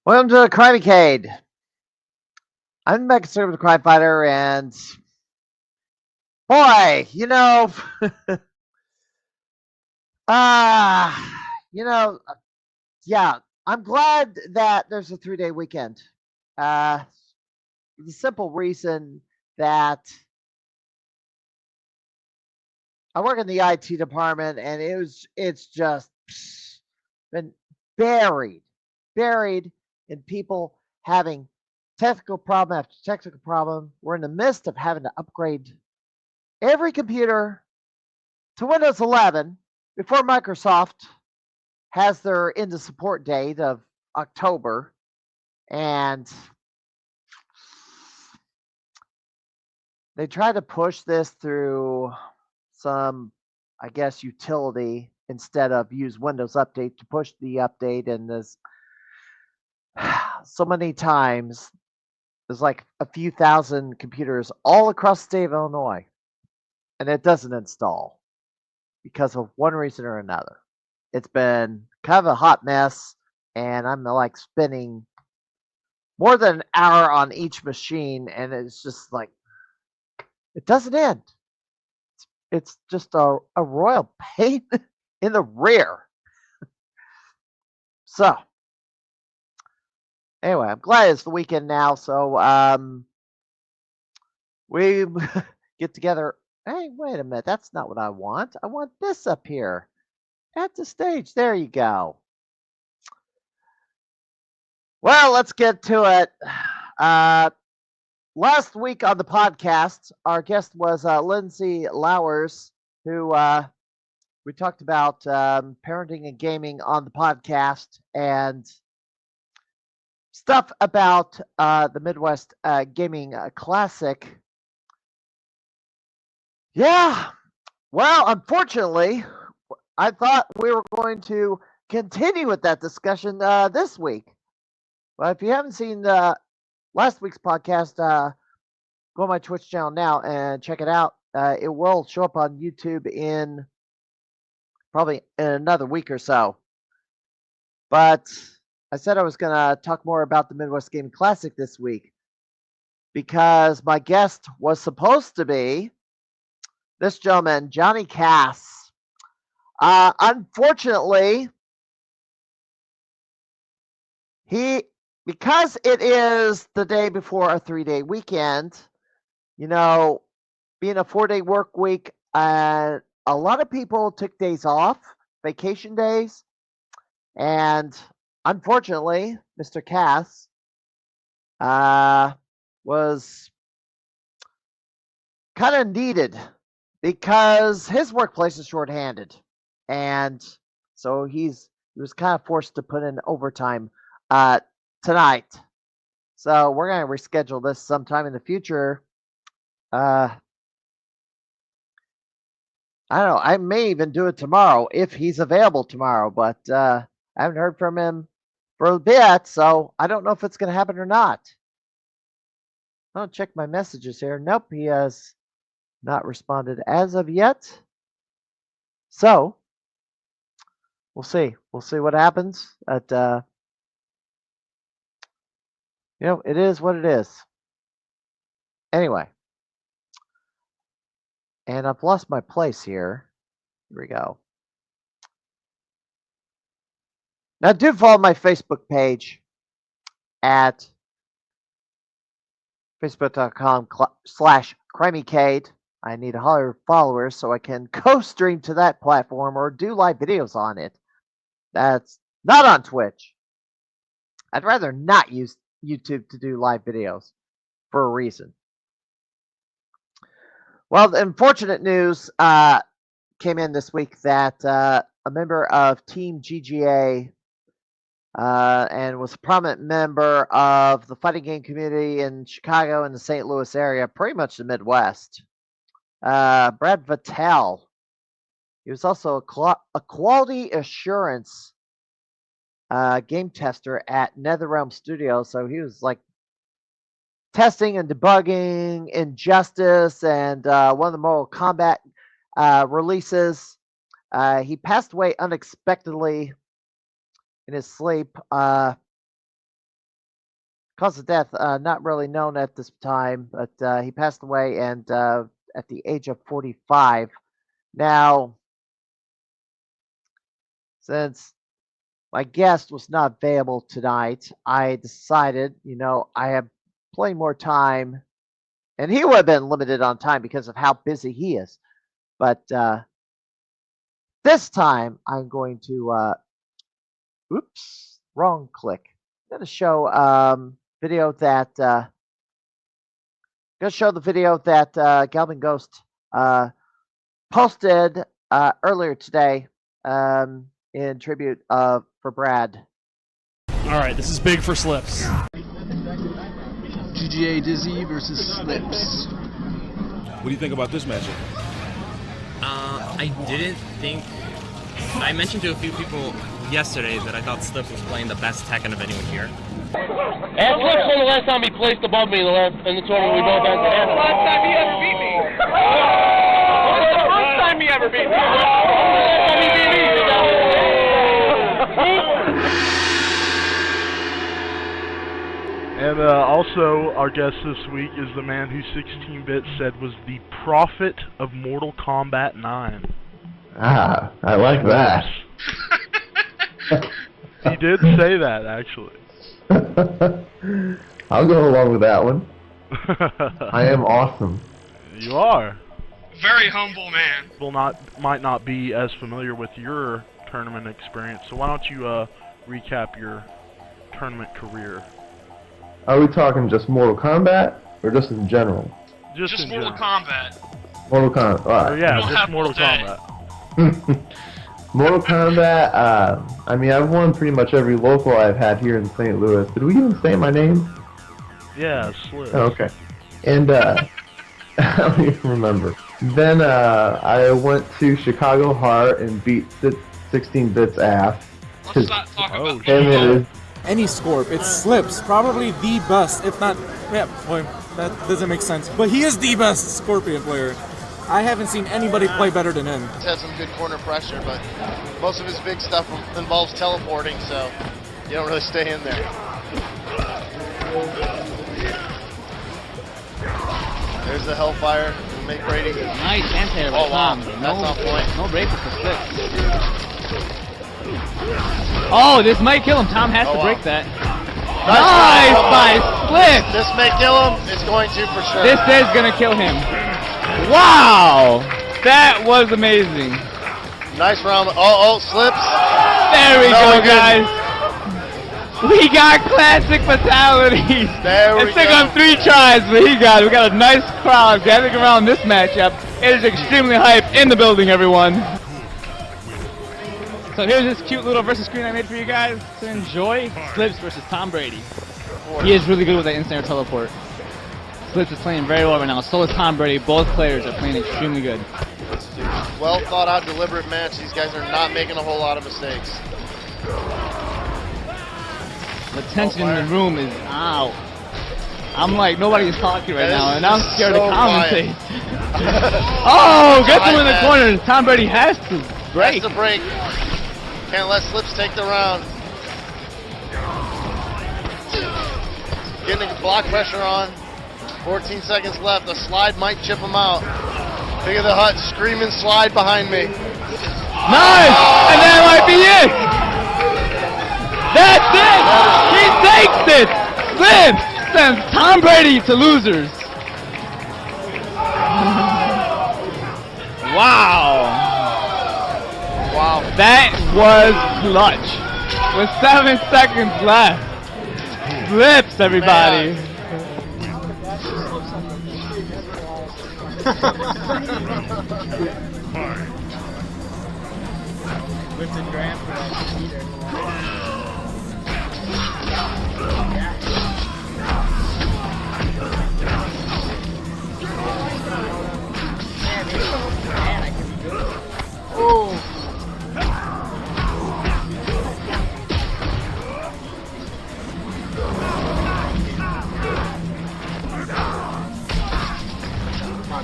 Welcome to the Crimeycade. I'm a conservative crime fighter, and boy, ah, you know, yeah, I'm glad that there's a 3-day weekend. Uh, the simple reason that I work in the IT department, and it's just been buried, buried in people having technical problem after technical problem. We're in the midst of having to upgrade every computer to Windows 11 before Microsoft has their end of support date of October. And they try to push this through some, I guess, utility instead of use Windows Update to push the update. And there's so many times, there's like a few thousand computers all across the state of Illinois, and it doesn't install because of one reason or another. It's been kind of a hot mess, and I'm like spending more than an hour on each machine, and it's just like it doesn't end. It's just a royal pain in the rear. So anyway, I'm glad it's the weekend now. So we get together. Hey, wait a minute. That's not what I want. I want this up here at the stage. There you go. Well, let's get to it. Last week on the podcast, our guest was Lindsay Lowers, who we talked about parenting and gaming on the podcast and stuff about the Midwest Gaming Classic. Yeah, well, unfortunately, I thought we were going to continue with that discussion this week. But if you haven't seen last week's podcast, go on my Twitch channel now and check it out. It will show up on YouTube in probably in another week or so. But I said I was going to talk more about the Midwest Gaming Classic this week because my guest was supposed to be this gentleman, Johnny Cass. Unfortunately, because it is the day before a 3-day weekend, being a 4-day work week, a lot of people took days off, vacation days, and unfortunately, Mr. Cass was kind of needed because his workplace is shorthanded, and so he was kind of forced to put in overtime tonight. So we're gonna reschedule this sometime in the future. I don't know. I may even do it tomorrow if he's available tomorrow, but I haven't heard from him for a bit, so I don't know if it's gonna happen or not. I'll check my messages here. Nope, he has not responded as of yet. So we'll see. We'll see what happens. But it is what it is. Anyway, and I've lost my place here. Here we go. Now, do follow my Facebook page at facebook.com/Crimeycade. I need 100 followers so I can co-stream to that platform or do live videos on it. That's not on Twitch. I'd rather not use YouTube to do live videos for a reason. Well, the unfortunate news came in this week that a member of Team GGA and was a prominent member of the fighting game community in Chicago and the St. Louis area, pretty much the Midwest. Brad Vale. He was also a quality assurance game tester at NetherRealm Studios, so he was like testing and debugging Injustice and one of the Mortal Kombat releases. He passed away unexpectedly in his sleep cause of death not really known at this time, but he passed away and at the age of 45. Now, since my guest was not available tonight, I decided, I have plenty more time, and he would have been limited on time because of how busy he is. But this time, I'm going to, oops, wrong click. I'm going to show video that, going to show the video that Galvin Ghost posted earlier today in tribute for Brad. All right, this is big for Slips. GGA Dizzy versus Slips. What do you think about this matchup? I didn't think... I mentioned to a few people yesterday that I thought Slips was playing the best Tekken of anyone here. Ask Slips when the last time he placed above me in the tournament we both entered. That's the last time he ever beat me. That's the first time he ever beat me. Last time he beat me. And also, our guest this week is the man who 16-Bit said was the prophet of Mortal Kombat 9. Ah, I like that. He did say that, actually. I'll go along with that one. I am awesome. You are. Very humble man. People might not be as familiar with your tournament experience, so why don't you recap your tournament career? Are we talking just Mortal Kombat or just in general? Just in Mortal general. Kombat. Mortal Kombat. All right. Yeah, We'll just have Mortal all day. Kombat. Mortal Kombat. I mean, I've won pretty much every local I've had here in St. Louis. Did we even say my name? Yeah, Slips. Oh, okay. And I don't even remember. Then I went to Chicago Heart and beat 16-Bit's ass. Let's not talk about And it is. Any Scorp, it Slips, probably the best, if not, yeah, boy, that doesn't make sense, but he is the best Scorpion player. I haven't seen anybody play better than him. He's had some good corner pressure, but most of his big stuff involves teleporting, so you don't really stay in there. There's the Hellfire. Make Brady. Nice anti-air by Oh, wow. Tom. That's on point. No breakers for Slips. Oh, this might kill him. Tom has to break that. Nice by Slips. This may kill him. It's going to for sure. This is gonna kill him. Wow, that was amazing. Nice round. Oh, Slips. There we No, go, we guys. We got classic fatalities. There we It took go. him 3 tries, but we got a nice crowd gathering around this matchup. It is extremely hype in the building, everyone. So here's this cute little versus screen I made for you guys to enjoy. Slips versus Tom Brady. He is really good with that instant air teleport. Slips is playing very well right now. So is Tom Brady. Both players are playing extremely good. Well thought out, deliberate match. These guys are not making a whole lot of mistakes. The tension in the room is out. I'm like, nobody's talking right now, and I'm scared to commentate. Oh, gets him in the corner. Tom Brady has to break. Has to break. Can't let Slips take the round. Getting block pressure on. 14 seconds left. The slide might chip him out. Big of the Hut screaming slide behind me. Nice! And that might be it! That's it! He takes it! Slips sends Tom Brady to losers. Wow. Wow. That was clutch. With 7 seconds left. Slips, everybody. Lifted Grant for that heater.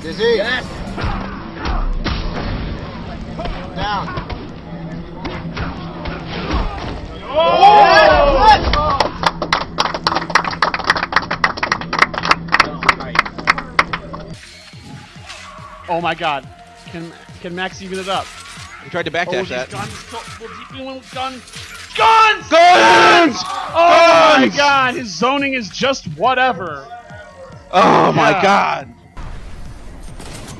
Dizzy. Yes. Down. Oh! Yes. Oh my God. Can Max even it up? He tried to backdash that. Will he be one with guns? Guns! Guns! Oh my God! His zoning is just whatever. Oh my God!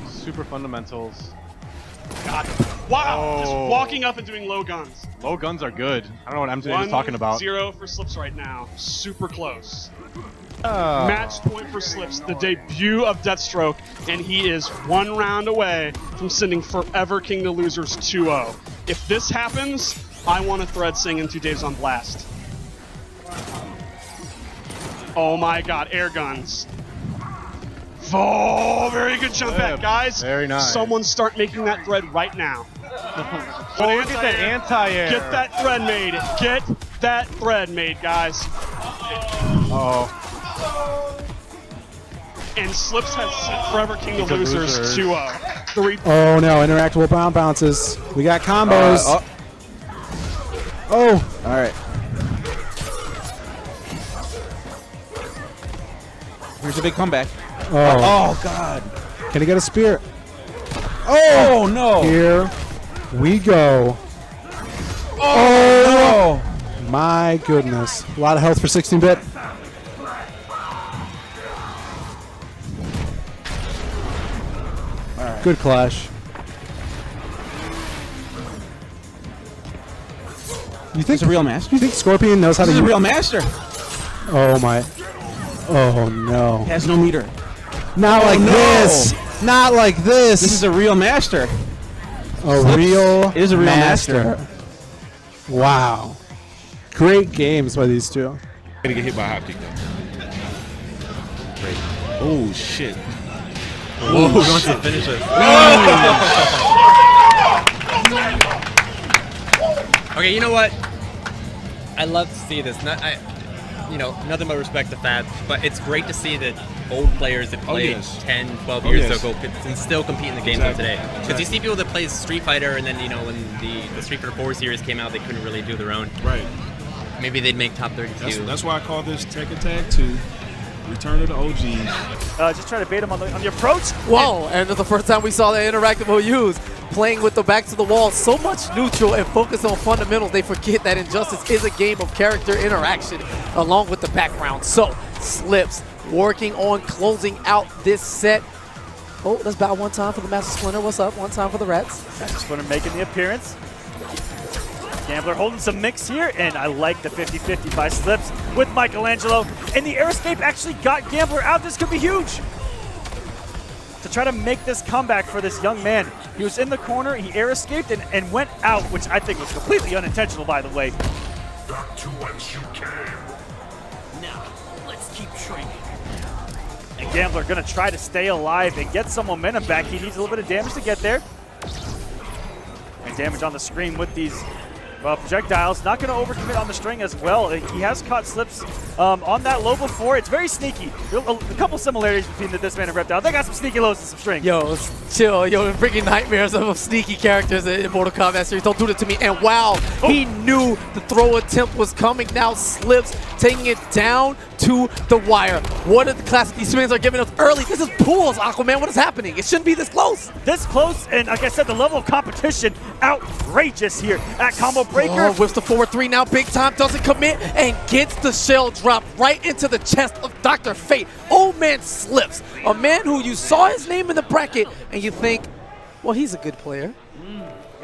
Super fundamentals. God. Wow! Just walking up and doing low guns. Low guns are good. I don't know what MJ is talking about. 1-0 for Slips right now. Super close. Match point for Slips, the debut of Deathstroke, and he is 1 round away from sending Forever King to Losers 2-0. If this happens, I want a thread singing to Dave's on Blast. Oh my God, air guns. Oh, very good jump back, guys. Very nice. Someone start making that thread right now. Oh, look at that anti-air. Get that thread made. Get that thread made, guys. Uh-oh. And Slips has sent Forever King to Losers 2-0. 3. Oh no, interactable bounces. We got combos. Oh, all right. Here's a big comeback. Oh, God. Can he get a spear? Oh no. Here we go. Oh no. My goodness. A lot of health for 16-bit. Good clash. You think He's a real master? You think Scorpion knows how to He's a use real master. Oh my. Oh no. He has no meter. Not like this. Not like this. This is a real master. A real It is a real master. Wow. Great games by these two. Gonna get hit by a hop kick though. Great. Oh shit. Whoa, who wants to finish it? Okay, you know what? I love to see this. Nothing but respect to Fat, but it's great to see that old players that played 10, 12 years ago can still compete in the games of today. Because you see people that play Street Fighter, and then, when the Street Fighter 4 series came out, they couldn't really do their own. Right. Maybe they'd make top 32. That's why I call this Tekken Tag 2. Return of the OGs. Just try to bait him on the approach. Whoa, and the first time we saw that interactive OUs playing with the back to the wall, so much neutral and focus on fundamentals, they forget that Injustice is a game of character interaction along with the background. So, Slips working on closing out this set. Oh, let's bow one time for the Master Splinter. What's up? One time for the Rats. Master Splinter making the appearance. Gambler holding some mix here, and I like the 50-50 by Slips with Michelangelo. And the air escape actually got Gambler out. This could be huge. To try to make this comeback for this young man. He was in the corner, he air escaped and went out, which I think was completely unintentional, by the way. Back to whence you came. Now, let's keep training. And Gambler gonna try to stay alive and get some momentum back. He needs a little bit of damage to get there. And damage on the screen with these projectiles. Not going to overcommit on the string as well. He has caught Slips on that low before. It's very sneaky. A couple similarities between this man and Reptile. They got some sneaky lows and some string. Yo, chill. Yo, freaking nightmares of sneaky characters in Mortal Kombat series. Don't do that to me. And wow, he knew the throw attempt was coming. Now Slips taking it down to the wire. What are the classic these spins are giving us early? This is pools, Aquaman. What is happening? It shouldn't be this close. This close, and like I said, the level of competition outrageous here at Combo Breaker. Oh, whips the forward 3 now, big time, doesn't commit, and gets the shell drop right into the chest of Dr. Fate. Old man Slips, a man who you saw his name in the bracket, and you think, well, he's a good player.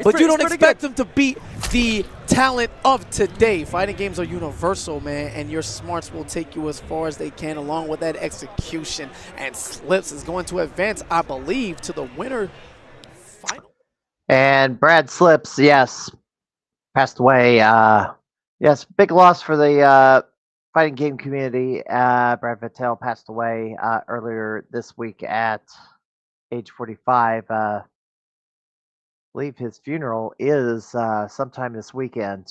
But you don't expect him to beat the talent of today. Fighting games are universal, man, and your smarts will take you as far as they can along with that execution. And Slips is going to advance, I believe, to the winner final. And Brad Slips, yes, passed away. Yes, big loss for the fighting game community. Brad Vitale passed away earlier this week at age 45. I believe his funeral is sometime this weekend.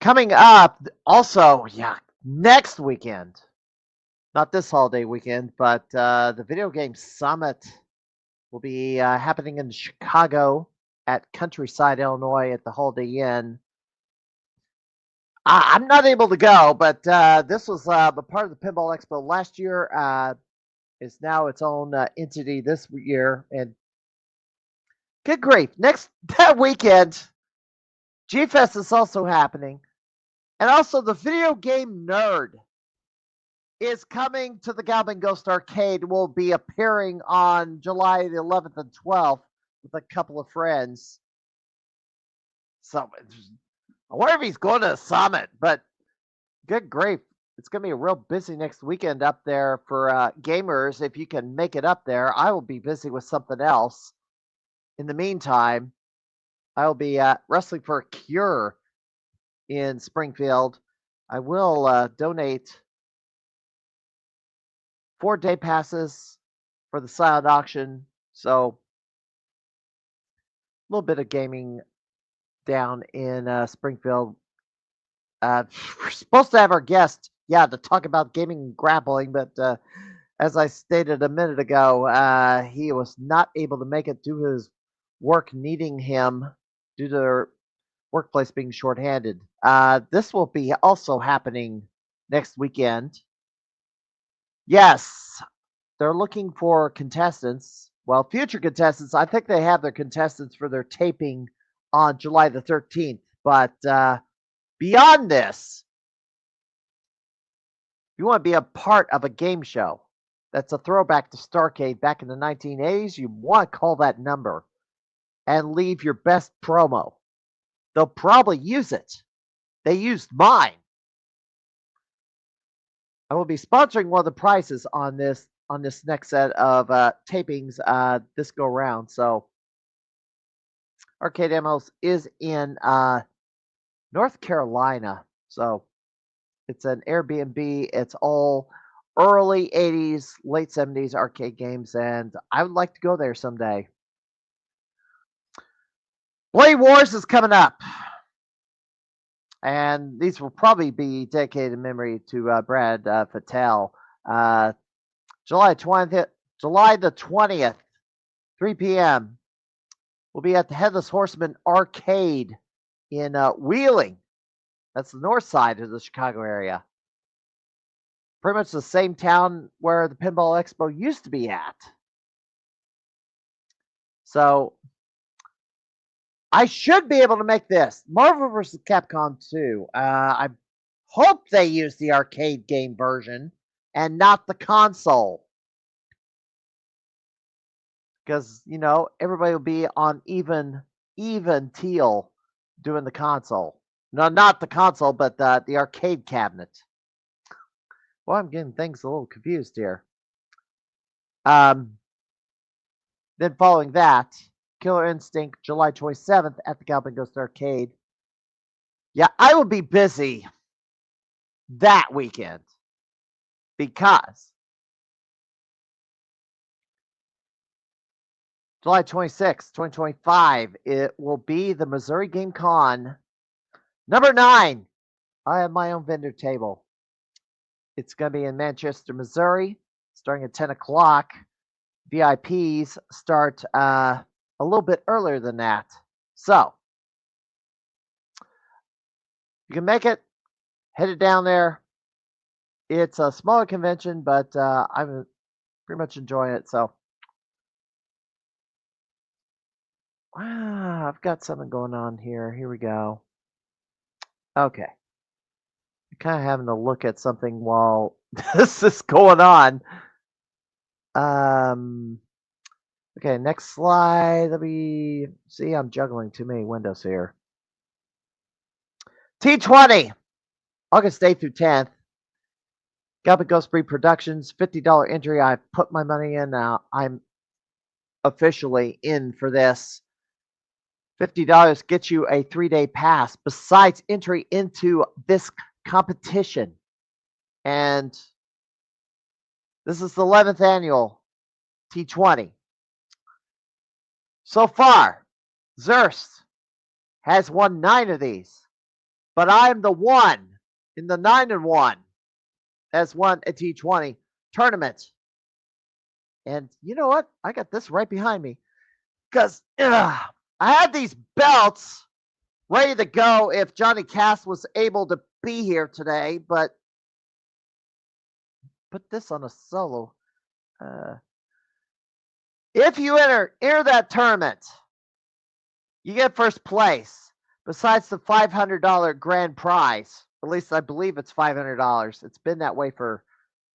Coming up, also, next weekend. Not this holiday weekend, but the Video Game Summit will be happening in Chicago at Countryside, Illinois at the Holiday Inn. I'm not able to go, but this was a part of the Pinball Expo last year. is now its own entity this year. And good grief, that weekend, G-Fest is also happening. And also the video game nerd is coming to the Goblin Ghost Arcade. Will be appearing on July the 11th and 12th with a couple of friends. So I wonder if he's going to a summit, but good grief. It's going to be a real busy next weekend up there for gamers. If you can make it up there, I will be busy with something else. In the meantime, I will be wrestling for a cure in Springfield. I will donate 4 day passes for the silent auction. So a little bit of gaming down in Springfield. We're supposed to have our guest, to talk about gaming and grappling, but as I stated a minute ago, he was not able to make it due to his work needing him due to their workplace being shorthanded. This will be also happening next weekend. Yes, they're looking for contestants. Well, future contestants. I think they have their contestants for their taping on July the 13th. But beyond this, if you want to be a part of a game show that's a throwback to Starcade back in the 1980s, you want to call that number and leave your best promo. They'll probably use it. They used mine. I will be sponsoring one of the prizes on this next set of tapings this go round. So Arcade Amos is in North Carolina. So it's an Airbnb. It's all early 80s, late 70s arcade games, and I would like to go there someday. Blade Wars is coming up. And these will probably be dedicated in memory to Brad Patel. July the 20th, 3 p.m. We'll be at the Headless Horseman Arcade in Wheeling. That's the north side of the Chicago area. Pretty much the same town where the Pinball Expo used to be at. So I should be able to make this. Marvel vs. Capcom 2. I hope they use the arcade game version and not the console. Because, everybody will be on even teal doing the console. No, not the console, but the arcade cabinet. Well, I'm getting things a little confused here. Then following that, Killer Instinct, July 27th at the Goblin Ghost Arcade. Yeah, I will be busy that weekend because July 26th, 2025, it will be the Missouri Game Con number 9. I have my own vendor table. It's going to be in Manchester, Missouri, starting at 10 o'clock. VIPs start a little bit earlier than that. So, you can make it, headed down there. It's a smaller convention, but I'm pretty much enjoying it. So, I've got something going on here. Here we go. Okay. I'm kind of having to look at something while this is going on. Okay, next slide. Let me see. I'm juggling too many windows here. T20, August 8th through 10th. Goblin Ghost Breed Productions, $50 entry. I put my money in now. I'm officially in for this. $50 gets you a 3-day pass besides entry into this competition. And this is the 11th annual T20. So far, Zurst has won 9 of these, but I'm the one in the 9-1 has won a T20 tournament. And you know what? I got this right behind me because I had these belts ready to go if Johnny Cass was able to be here today, but put this on a solo. If you enter that tournament, you get first place. Besides the $500 grand prize, at least I believe it's $500. It's been that way for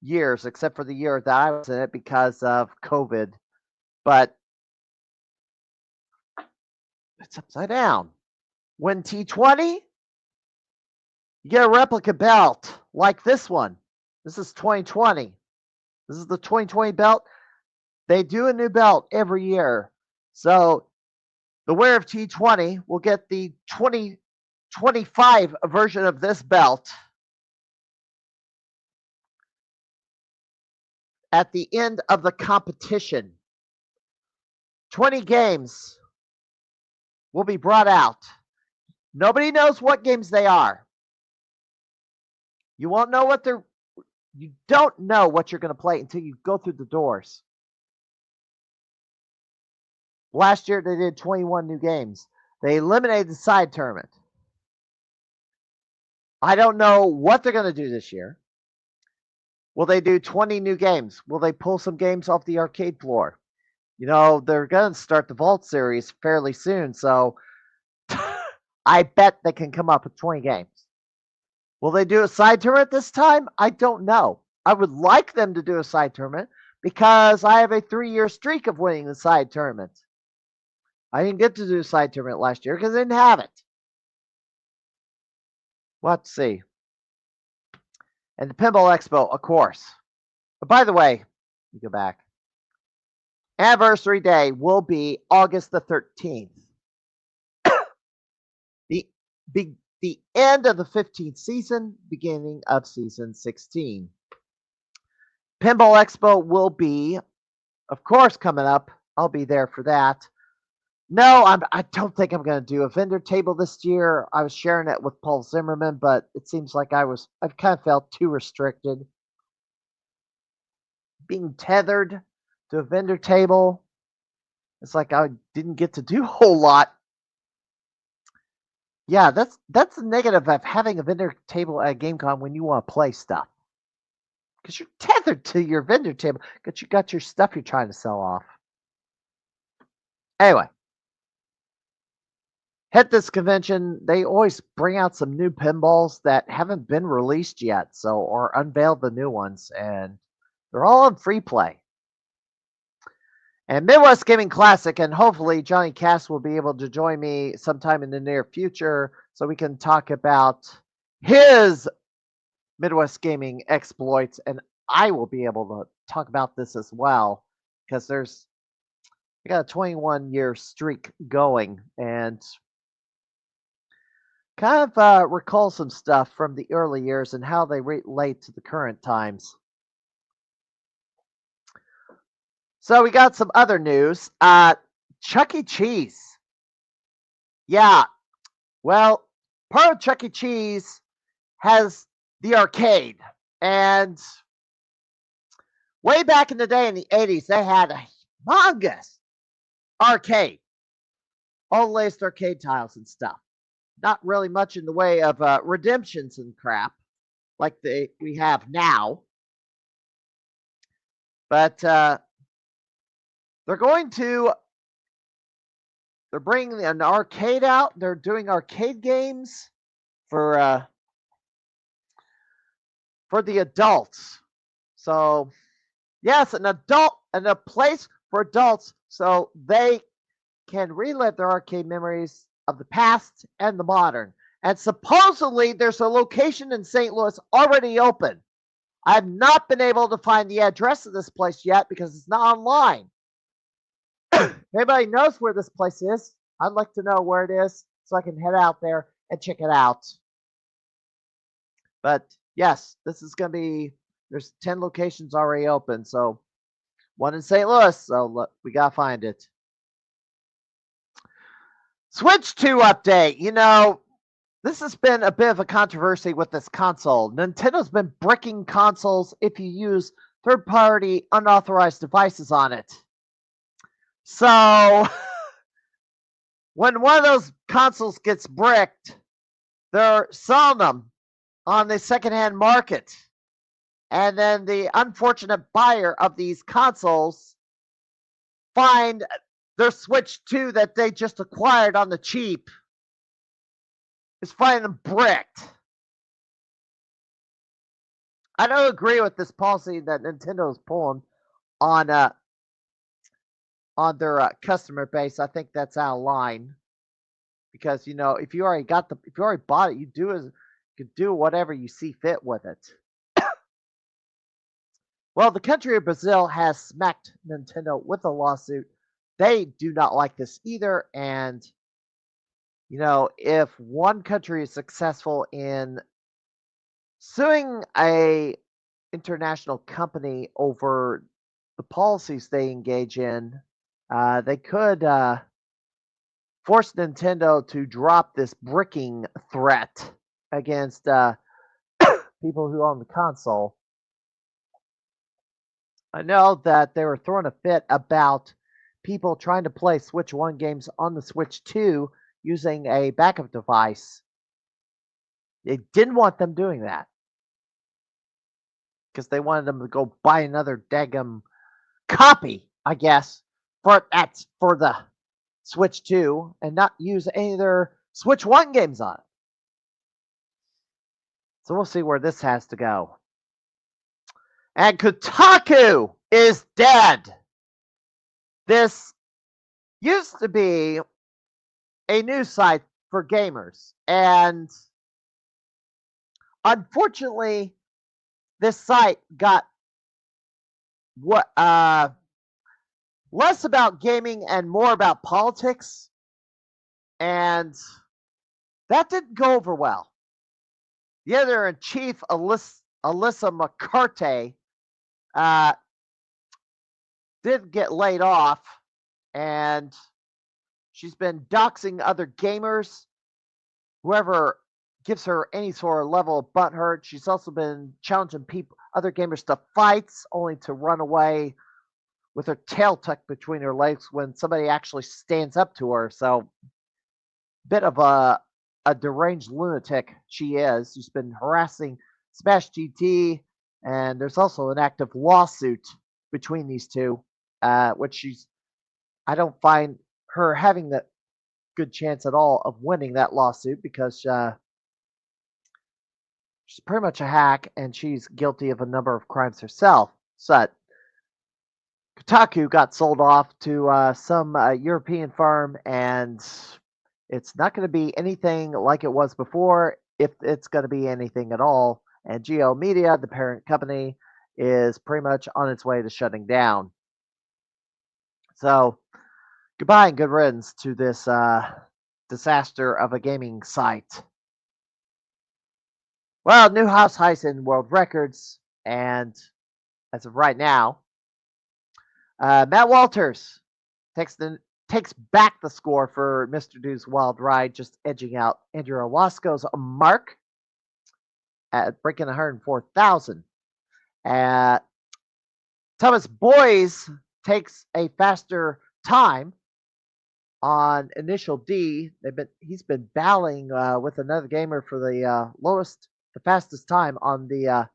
years, except for the year that I was in it because of COVID. But it's upside down. Win T20, you get a replica belt like this one. This is 2020. This is the 2020 belt. They do a new belt every year. So the winner of T20 will get the 2025 version of this belt at the end of the competition. 20 games will be brought out. Nobody knows what games they are. You won't know what you don't know what you're going to play until you go through the doors. Last year they did 21 new games. They eliminated the side tournament. I don't know what they're going to do this year. Will they do 20 new games? Will they pull some games off the arcade floor? You know, they're going to start the Vault series fairly soon, so I bet they can come up with 20 games. Will they do a side tournament this time? I don't know. I would like them to do a side tournament because I have a 3-year streak of winning the side tournament. I didn't get to do a side tournament last year because I didn't have it. Let's see. And the Pinball Expo, of course. But by the way, you go back. Anniversary day will be August the 13th. The end of the 15th season, beginning of season 16. Pinball Expo will be, of course, coming up. I'll be there for that. No, I don't think I'm going to do a vendor table this year. I was sharing it with Paul Zimmerman, but it seems like I've kind of felt too restricted. Being tethered to a vendor table, it's like I didn't get to do a whole lot. Yeah, that's the negative of having a vendor table at a GameCon when you want to play stuff. Because you're tethered to your vendor table because you got your stuff you're trying to sell off. Anyway. At this convention, they always bring out some new pinballs that haven't been released yet, or unveiled the new ones, and they're all on free play. And Midwest Gaming Classic, and hopefully Johnny Cass will be able to join me sometime in the near future so we can talk about his Midwest Gaming exploits, and I will be able to talk about this as well because we got a 21-year streak going, and kind of recall some stuff from the early years and how they relate to the current times. So we got some other news. Chuck E. Cheese. Yeah. Well, part of Chuck E. Cheese has the arcade. And way back in the day in the 80s, they had a humongous arcade. All the latest arcade tiles and stuff. Not really much in the way of redemptions and crap like we have now. But they're bringing an arcade out. They're doing arcade games for the adults. So yes, a place for adults so they can relive their arcade memories of the past and the modern. And supposedly there's a location in St. Louis already open. I've not been able to find the address of this place yet because it's not online. If anybody knows where this place is, I'd like to know where it is so I can head out there and check it out. But yes, this is going to be, there's 10 locations already open. So one in St. Louis. So look, we got to find it. Switch 2 update. You know, this has been a bit of a controversy with this console. Nintendo's been bricking consoles if you use third-party unauthorized devices on it. So, when one of those consoles gets bricked, they're selling them on the secondhand market. And then the unfortunate buyer of these consoles find their Switch 2 that they just acquired on the cheap is finding them bricked. I don't agree with this policy that Nintendo is pulling on their customer base. I think that's out of line because if you already bought it, you can do whatever you see fit with it. Well, the country of Brazil has smacked Nintendo with a lawsuit. They do not like this either, and if one country is successful in suing a international company over the policies they engage in, they could force Nintendo to drop this bricking threat against people who own the console. I know that they were throwing a fit about people trying to play Switch 1 games on the Switch 2 using a backup device. They didn't want them doing that because they wanted them to go buy another daggum copy, I guess, for the Switch 2 and not use any of their Switch 1 games on it. So we'll see where this has to go. And Kotaku is dead. This used to be a news site for gamers, and unfortunately, this site got less about gaming and more about politics, and that didn't go over well. The editor-in-chief, Alyssa McCarthy, did get laid off, and she's been doxing other gamers, whoever gives her any sort of level of butthurt. She's also been challenging other gamers to fights, only to run away with her tail tucked between her legs when somebody actually stands up to her. So, bit of a deranged lunatic she is. She's been harassing Smash GT, and there's also an active lawsuit between these two, which I don't find her having the good chance at all of winning that lawsuit because she's pretty much a hack and she's guilty of a number of crimes herself. So Kotaku got sold off to some European firm, and it's not going to be anything like it was before, if it's going to be anything at all. And Geo Media, the parent company, is pretty much on its way to shutting down. So, goodbye and good riddance to this disaster of a gaming site. Well, new house highs in world records, and as of right now, Matt Walters takes back the score for Mr. Do's Wild Ride, just edging out Andrew Owasco's mark at breaking 104,000. Thomas Boyes takes a faster time on Initial D. He's been battling with another gamer for the fastest time on the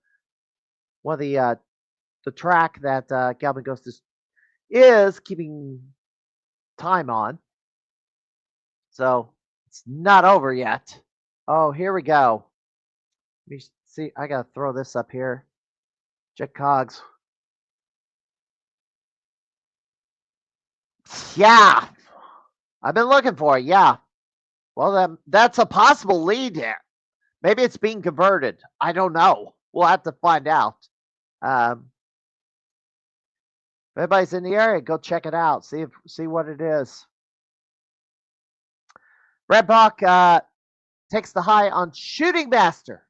track that Galvin Ghost is keeping time on. So it's not over yet. Oh, here we go. Let me see. I gotta throw this up here. Check cogs. Yeah, I've been looking for it. Yeah. Well, that's a possible lead here. Maybe it's being converted. I don't know. We'll have to find out. If anybody's in the area, go check it out. See what it is. Redbach takes the high on Shooting Master.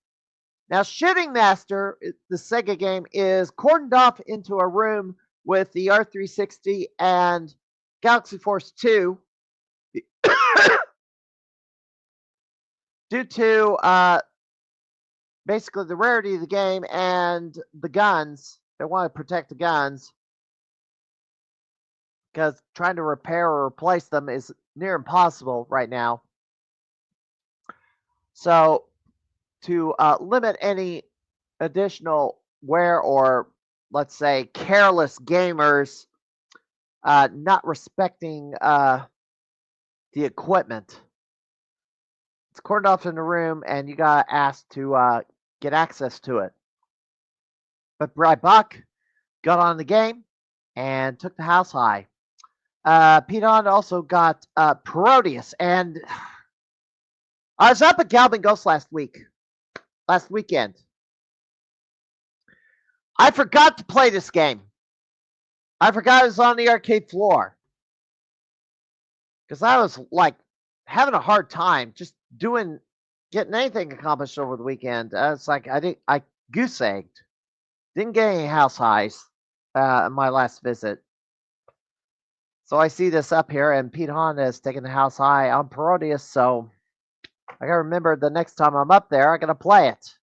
Now, Shooting Master, the Sega game, is cordoned off into a room with the R360 and Galaxy Force 2 due to basically the rarity of the game and the guns. They want to protect the guns because trying to repair or replace them is near impossible right now. So to limit any additional or let's say careless gamers not respecting the equipment. It's cordoned off in the room, and you got asked to get access to it. But Buck got on the game and took the house high. Pedon also got Proteus, and I was up at Galvin Ghost last weekend. I forgot to play this game. I forgot it was on the arcade floor. Because I was like having a hard time just getting anything accomplished over the weekend. It's like I goose egged. Didn't get any house highs in my last visit. So I see this up here, and Pete Honda is taking the house high on Proteus, so I gotta remember the next time I'm up there, I gotta play it.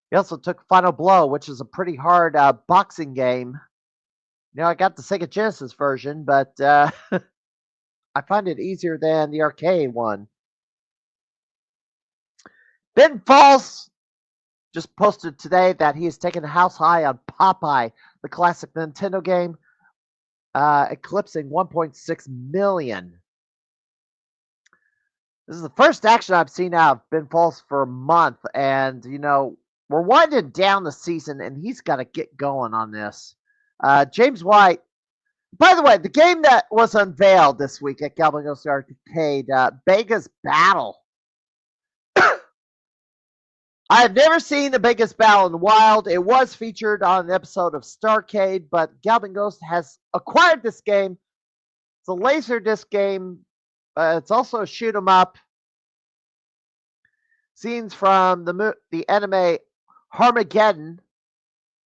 He also took Final Blow, which is a pretty hard boxing game. I got the Sega Genesis version, but I find it easier than the arcade one. Ben Falls just posted today that he is taking the house high on Popeye, the classic Nintendo game, eclipsing 1.6 million. This is the first action I've seen out of Ben Falls for a month, and we're winding down the season, and he's got to get going on this. James White. By the way, the game that was unveiled this week at Galvin Ghost Arcade, Vegas Battle. I have never seen the Vegas Battle in the wild. It was featured on an episode of Starcade, but Galvin Ghost has acquired this game. It's a Laserdisc game. It's also a shoot 'em up. Scenes from the anime Harmageddon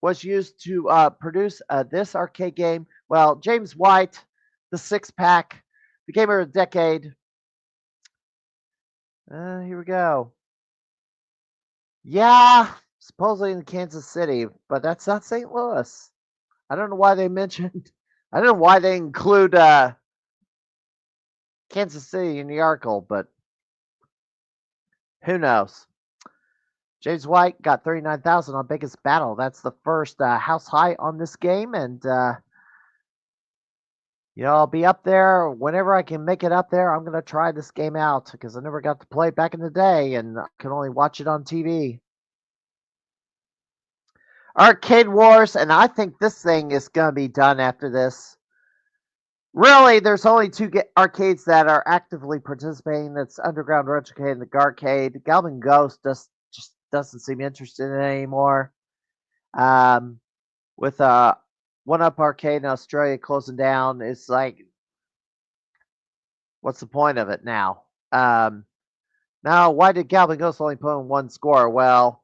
was used to produce this arcade game. Well, James White, the six-pack, the gamer of the decade. Here we go. Yeah, supposedly in Kansas City, but that's not St. Louis. I don't know why they mentioned. I don't know why they include Kansas City in the article, but who knows? James White got 39,000 on Biggest Battle. That's the first house high on this game, and I'll be up there whenever I can make it up there. I'm gonna try this game out because I never got to play it back in the day, and I can only watch it on TV. Arcade Wars, and I think this thing is gonna be done after this. Really, there's only two arcades that are actively participating. That's Underground Retrocade and the Garcade. Galvin Ghost just doesn't seem interested in it anymore. With One Up Arcade in Australia closing down, it's like, what's the point of it now? Now, why did Galvin Ghost only put in one score? Well,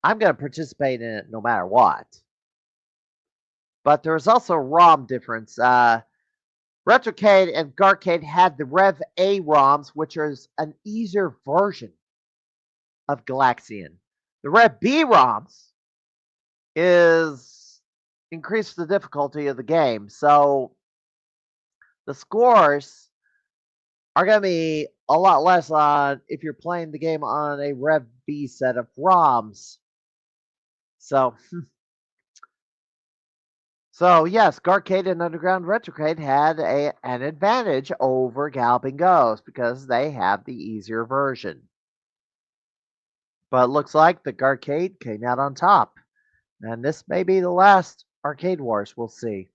I'm going to participate in it no matter what. But there was also a ROM difference. Retrocade and Garcade had the Rev A ROMs, which is an easier version of Galaxian. The Rev B ROMs is increase the difficulty of the game. So the scores are going to be a lot less on if you're playing the game on a Rev B set of ROMs. So yes, Garcade and Underground Retrocade had an advantage over Galvin Ghost because they have the easier version. But it looks like the Garcade came out on top. And this may be the last Arcade Wars, we'll see.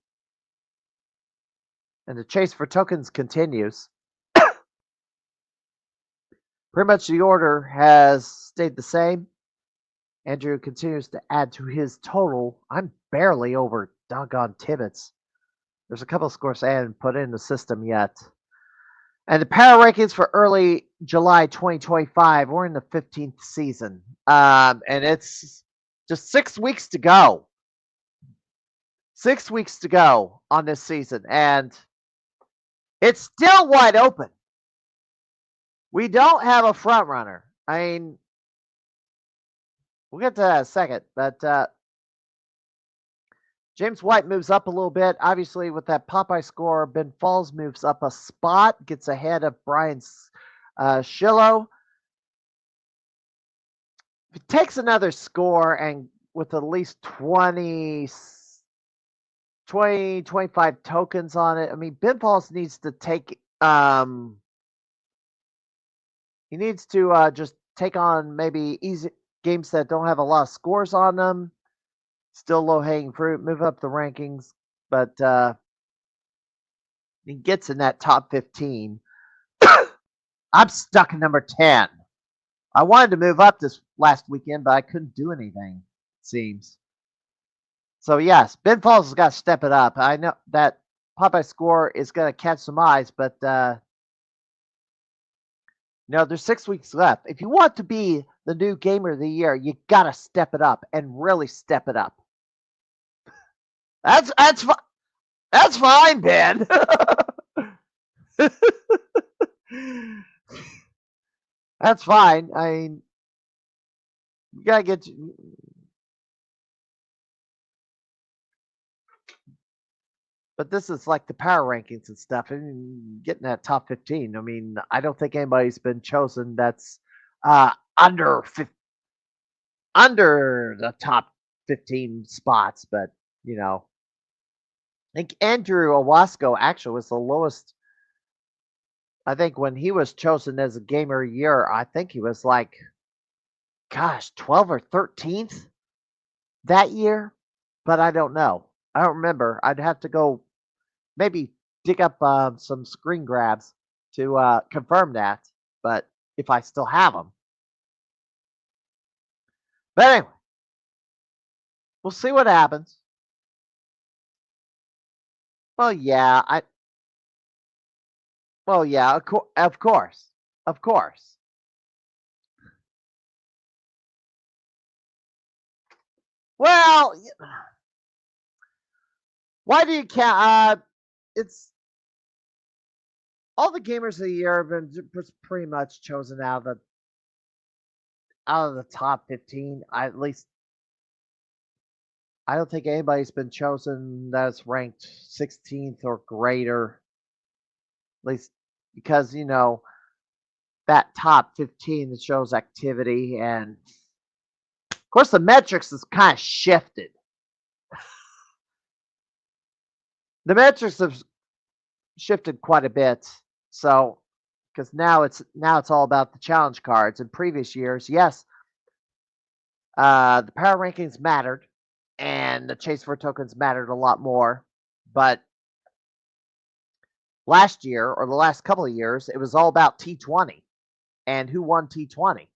And the chase for tokens continues. Pretty much the order has stayed the same. Andrew continues to add to his total. I'm barely over doggone Tibbets. There's a couple of scores I haven't put in the system yet. And the power rankings for early July 2025, we're in the 15th season. And it's just 6 weeks to go. 6 weeks to go on this season. And it's still wide open. We don't have a front runner. I mean, we'll get to that in a second. But James White moves up a little bit. Obviously, with that Popeye score, Ben Falls moves up a spot, gets ahead of Brian Schillo. if it takes another score and with at least 25 tokens on it, I mean, Pinballs needs to take, he needs to just take on maybe easy games that don't have a lot of scores on them. Still low hanging fruit, move up the rankings, but he gets in that top 15. I'm stuck in number 10. I wanted to move up this last weekend, but I couldn't do anything, it seems. So, yes, Ben Falls has got to step it up. I know that Popeye score is going to catch some eyes, but, there's 6 weeks left. If you want to be the new Gamer of the Year, you got to step it up and really step it up. That's fine, Ben. That's fine. I mean, you gotta get. But this is like the power rankings and stuff, and getting that top 15. I mean, I don't think anybody's been chosen that's under the top 15 spots. But I think Andrew Owasco actually was the lowest. I think when he was chosen as a Gamer of the Year, I think he was like, gosh, 12 or 13th that year. But I don't know. I don't remember. I'd have to go maybe dig up some screen grabs to confirm that. But if I still have them. But anyway, we'll see what happens. Well, yeah, of course. Well, why do you count? It's all the Gamers of the Year have been pretty much chosen out of the top 15. At least I don't think anybody's been chosen that's ranked 16th or greater. At least because that top 15 that shows activity, and of course the metrics is kind of shifted. The metrics have shifted quite a bit. So, because now it's all about the challenge cards. In previous years, yes, the power rankings mattered, and the chase for tokens mattered a lot more. But last year, or the last couple of years, it was all about T20 and who won T20.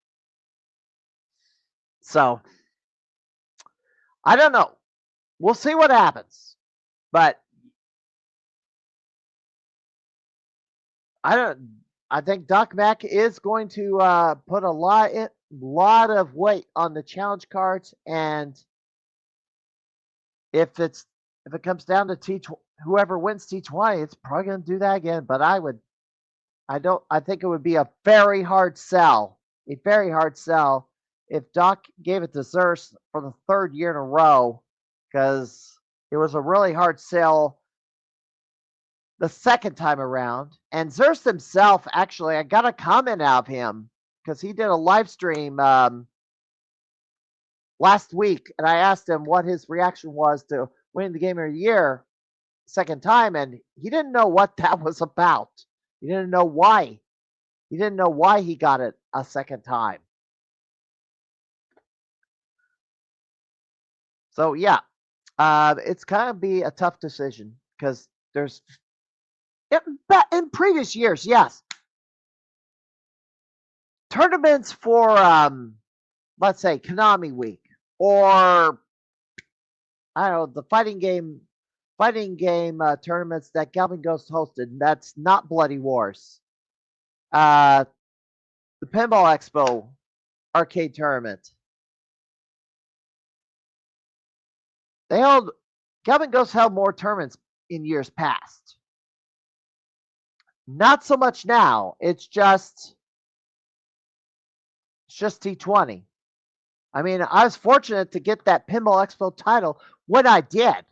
So, I don't know. We'll see what happens. But I think Doc Mack is going to put a lot of weight on the challenge cards, and if it comes down to whoever wins T20, it's probably going to do that again. But I think it would be a very hard sell if Doc gave it to Zerst for the 3rd year in a row, because it was a really hard sell the second time around. And Zerst himself, actually, I got a comment out of him because he did a live stream last week, and I asked him what his reaction was to winning the Gamer of the Year second time, and he didn't know what that was about. He didn't know why. He didn't know why he got it a second time. So yeah, it's kind of be a tough decision because in previous years, yes, tournaments for let's say Konami Week, or I don't know, the fighting game tournaments that Galvin Ghost hosted. That's not Bloody Wars. The Pinball Expo arcade tournament. Galvin Ghost held more tournaments in years past. Not so much now. It's just T20. I mean, I was fortunate to get that Pinball Expo title when I did,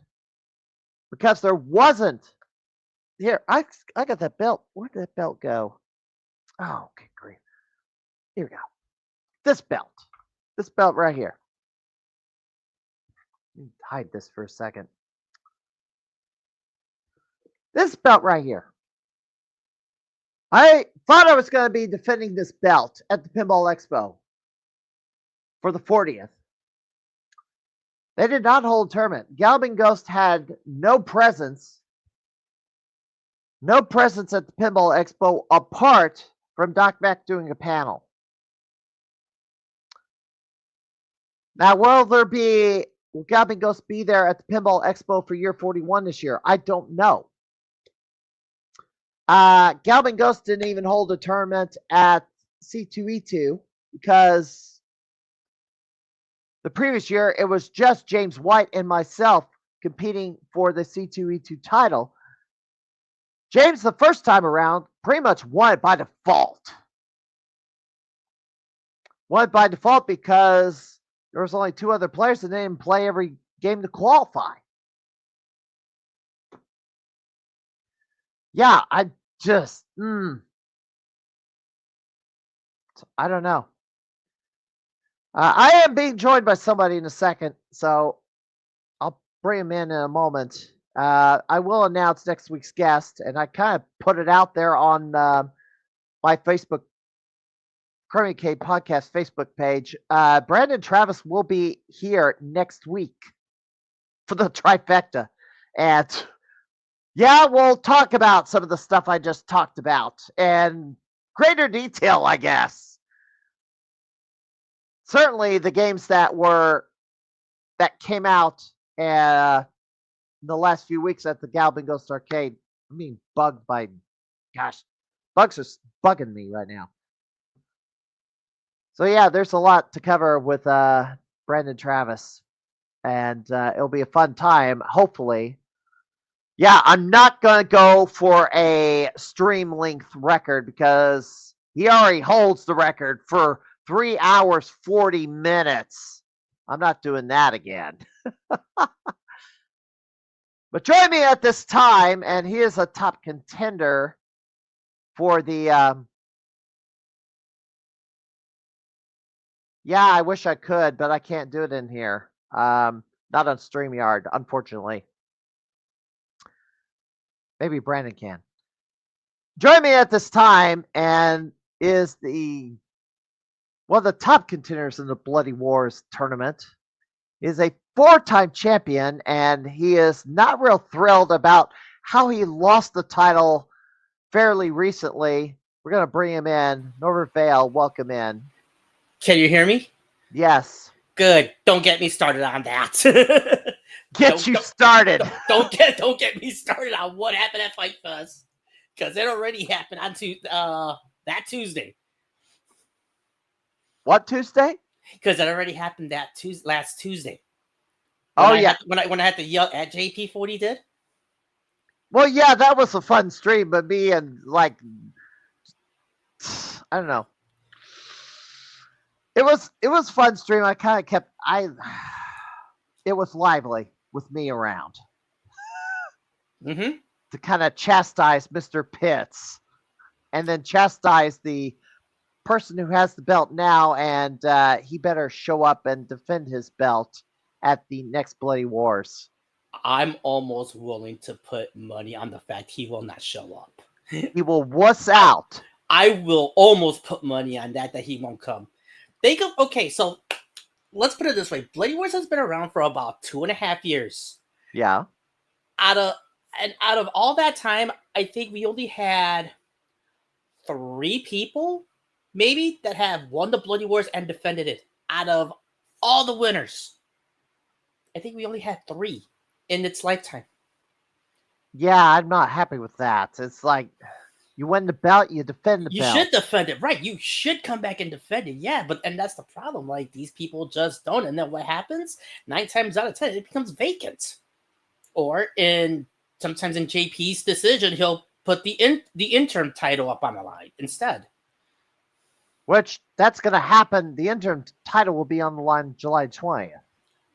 because there wasn't. Here, I got that belt. Where did that belt go? Oh, okay, great. Here we go. This belt. This belt right here. Let me hide this for a second. This belt right here. I thought I was going to be defending this belt at the Pinball Expo for the 40th. They did not hold a tournament. Galloping Ghost had no presence. No presence at the Pinball Expo apart from Doc Mack doing a panel. Now, will Galloping Ghost be there at the Pinball Expo for year 41 this year? I don't know. Galloping Ghost didn't even hold a tournament at C2E2 because the previous year it was just James White and myself competing for the C2E2 title. James, the first time around, pretty much won it by default. Won it by default because there was only 2 other players and they didn't play every game to qualify. Yeah, I just, I don't know. I am being joined by somebody in a second, so I'll bring him in a moment. I will announce next week's guest, and I kind of put it out there on my Facebook, Crimeycade podcast Facebook page. Brandon Travis will be here next week for the trifecta. And yeah, we'll talk about some of the stuff I just talked about and greater detail, I guess. Certainly the games that came out in the last few weeks at the Galloping Ghost Arcade. I'm being bugged by, gosh, bugs are bugging me right now. So yeah, there's a lot to cover with Brandon Travis, and it'll be a fun time, hopefully. Yeah, I'm not going to go for a stream length record because he already holds the record for 3 hours, 40 minutes. I'm not doing that again. But join me at this time, and he is a top contender for the... yeah, I wish I could, but I can't do it in here. Not on StreamYard, unfortunately. Maybe Brandon can. Join me at this time and is one of the top contenders in the Bloody Wars tournament. He is a 4-time champion, and he is not real thrilled about how he lost the title fairly recently. We're going to bring him in. Norbert Vale, welcome in. Can you hear me? Yes. Good. Don't get me started on that. Started. Don't get me started on what happened at Fight Fest, because it already happened on that Tuesday. What Tuesday? Because it already happened that last Tuesday. When I had to yell at JP for what he did. Well, yeah, that was a fun stream, but me and I don't know. It was fun stream. I kind of kept it was lively with me around. Mm-hmm. To kind of chastise Mr. Pitts and then chastise the person who has the belt now, and he better show up and defend his belt at the next Bloody Wars. I'm almost willing to put money on the fact he will not show up. He will wuss out. I will almost put money on that he won't come. Okay, so let's put it this way. Bloody Wars has been around for about 2.5 years. Yeah. Out of all that time, I think we only had 3 people, maybe, that have won the Bloody Wars and defended it. Out of all the winners, I think we only had 3 in its lifetime. Yeah, I'm not happy with that. It's like, you win the belt, you defend the belt. You should defend it, right? You should come back and defend it, yeah. And that's the problem. Like, these people just don't. And then what happens? 9 times out of 10, it becomes vacant. Or sometimes in JP's decision, he'll put the interim title up on the line instead. Which, that's going to happen. The interim title will be on the line July 20th.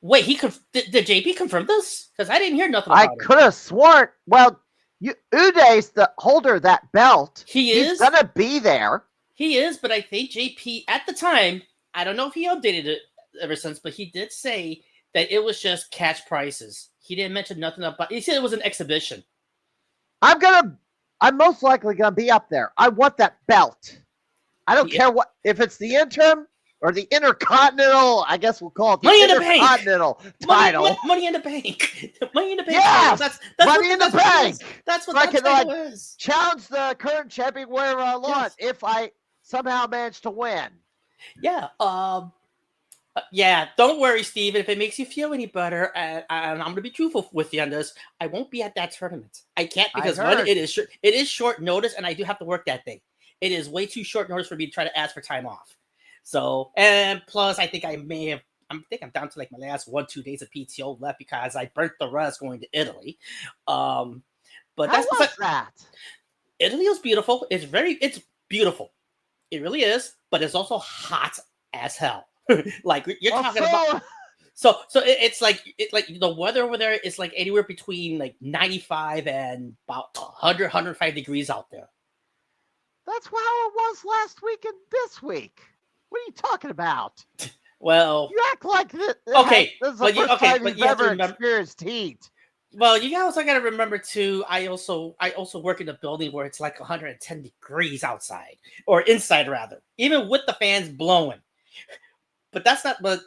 Wait, did JP confirm this? Because I didn't hear nothing about it. I could have sworn. Well, Uday's the holder of that belt. He's going to be there. He is, but I think JP, at the time, I don't know if he updated it ever since, but he did say that it was just cash prices. He didn't mention nothing about. He said it was an exhibition. I'm most likely gonna be up there. I want that belt. I don't care what if it's the interim or the intercontinental. I guess we'll call it the intercontinental title. Money in the bank. Money in the bank. Yes, that's money in the bank. That's what so that I can title is. Challenge the current champion wherever I want if I somehow manage to win. Yeah. Yeah. Don't worry, Steven. If it makes you feel any better, and I'm going to be truthful with you on this, I won't be at that tournament. I can't because one, it is short notice, and I do have to work that day. It is way too short notice for me to try to ask for time off. So, and plus, I think I'm down to like my last 1-2 days of PTO left because I burnt the rest going to Italy. But How was that? Italy was beautiful. It's beautiful. It really is, but it's also hot as hell. Like you're talking about. So it's like the weather over there is like anywhere between like 95 and about 105 degrees out there. That's how it was last week and this week. What are you talking about? Well, you act like this. Okay, this is the first time you've ever experienced heat. Well, you also got to remember too. I also work in a building where it's like 110 degrees outside or inside rather, even with the fans blowing. But that's not. But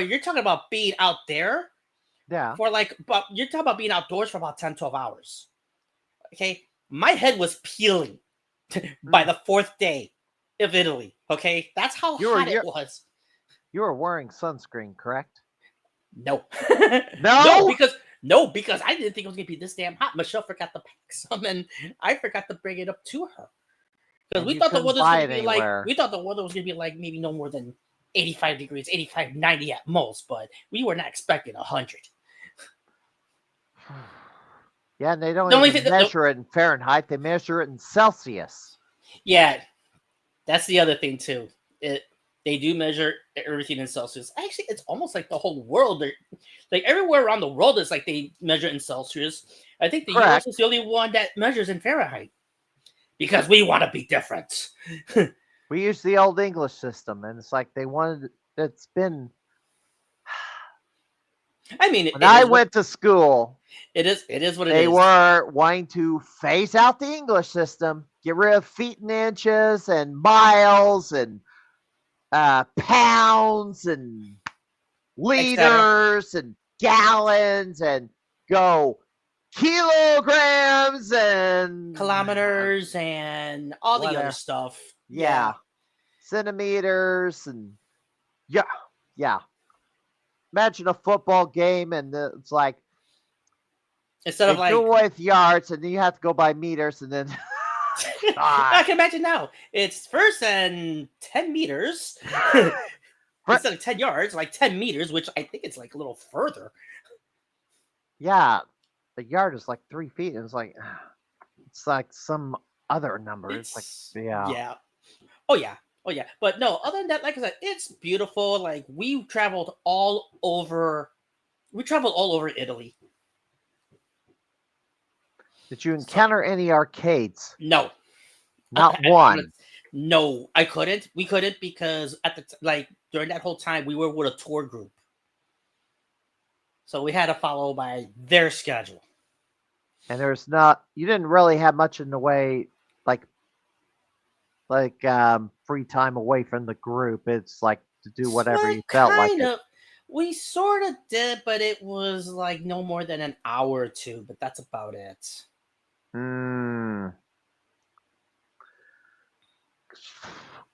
you're talking about being out there. Yeah. But you're talking about being outdoors for about 10-12 hours. Okay, my head was peeling by the 4th day of Italy. Okay, that's how hot it was. You were wearing sunscreen, correct? No. No? Because I didn't think it was gonna be this damn hot. Michelle forgot to pack some, and I forgot to bring it up to her because we thought the weather was gonna be like maybe no more than 85 degrees, 85, 90 at most, but we were not expecting 100. Yeah, and they don't even measure it in Fahrenheit. They measure it in Celsius. Yeah, that's the other thing too. They do measure everything in Celsius. Actually, it's almost like the whole world. Like everywhere around the world, it's like they measure in Celsius. I think the US is the only one that measures in Fahrenheit because we want to be different. We use the old English system, and it's like they wanted. It's been. I mean, when I went to school, it is what it is. They were wanting to phase out the English system, get rid of feet and inches and miles and pounds and liters and gallons and go kilograms and kilometers and all the other stuff. Yeah. Centimeters and yeah. Imagine a football game and it's like instead of like go with yards and then you have to go by meters and then I can imagine now. It's first and 10 meters instead of 10 yards, like 10 meters, which I think it's like a little further. Yeah, the yard is like 3 feet. And it's like some other number. It's like yeah. Oh yeah. But no, other than that, like I said, it's beautiful. Like we traveled all over Italy. Did you encounter any arcades? No. Not one. No, I couldn't. We couldn't because during that whole time we were with a tour group. So we had to follow by their schedule. And you didn't really have much in the way like free time away from the group. It's like to do whatever you felt like. We sort of did, but it was like no more than an hour or two, but that's about it.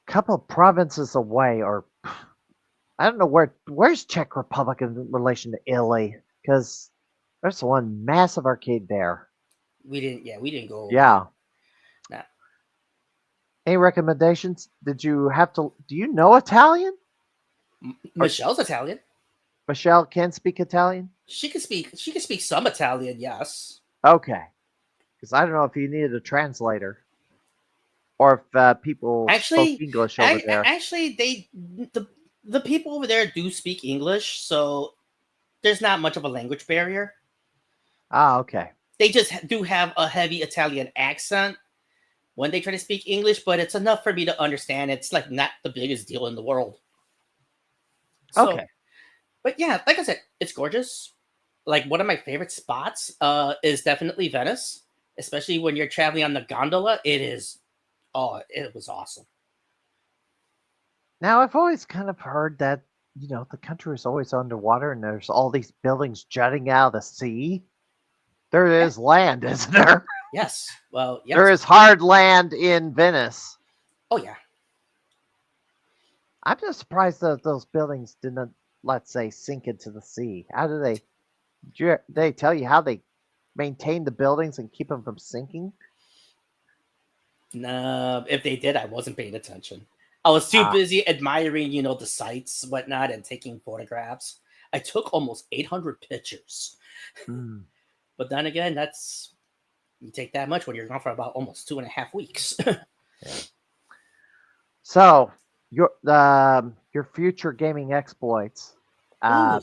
Couple of provinces away, or I don't know where's Czech Republic in relation to Italy, because there's one massive arcade there. We didn't go. Yeah. Nah. Any recommendations? Do you know Italian? Michelle's Italian. Michelle can speak Italian? She can speak some Italian, yes. Okay. Because I don't know if you needed a translator. Or if people spoke English over there. Actually, the people over there do speak English, so there's not much of a language barrier. Ah, okay. They just do have a heavy Italian accent when they try to speak English, but it's enough for me to understand. It's like not the biggest deal in the world. So, Okay. but yeah, like I said, it's gorgeous. Like one of my favorite spots is definitely Venice, especially when you're traveling on the gondola. It is, oh, it was awesome. Now, I've always kind of heard that, the country is always underwater and there's all these buildings jutting out of the sea. There is land, isn't there? Yes. Well, yes. There is hard land in Venice. Oh, yeah. I'm just surprised that those buildings didn't, let's say, sink into the sea. How do they tell you how they maintain the buildings and keep them from sinking? No, if they did, I wasn't paying attention. I was too busy admiring, the sights, whatnot, and taking photographs. I took almost 800 pictures. But then again, you take that much when you're gone for about almost 2.5 weeks. So, your future gaming exploits. I'm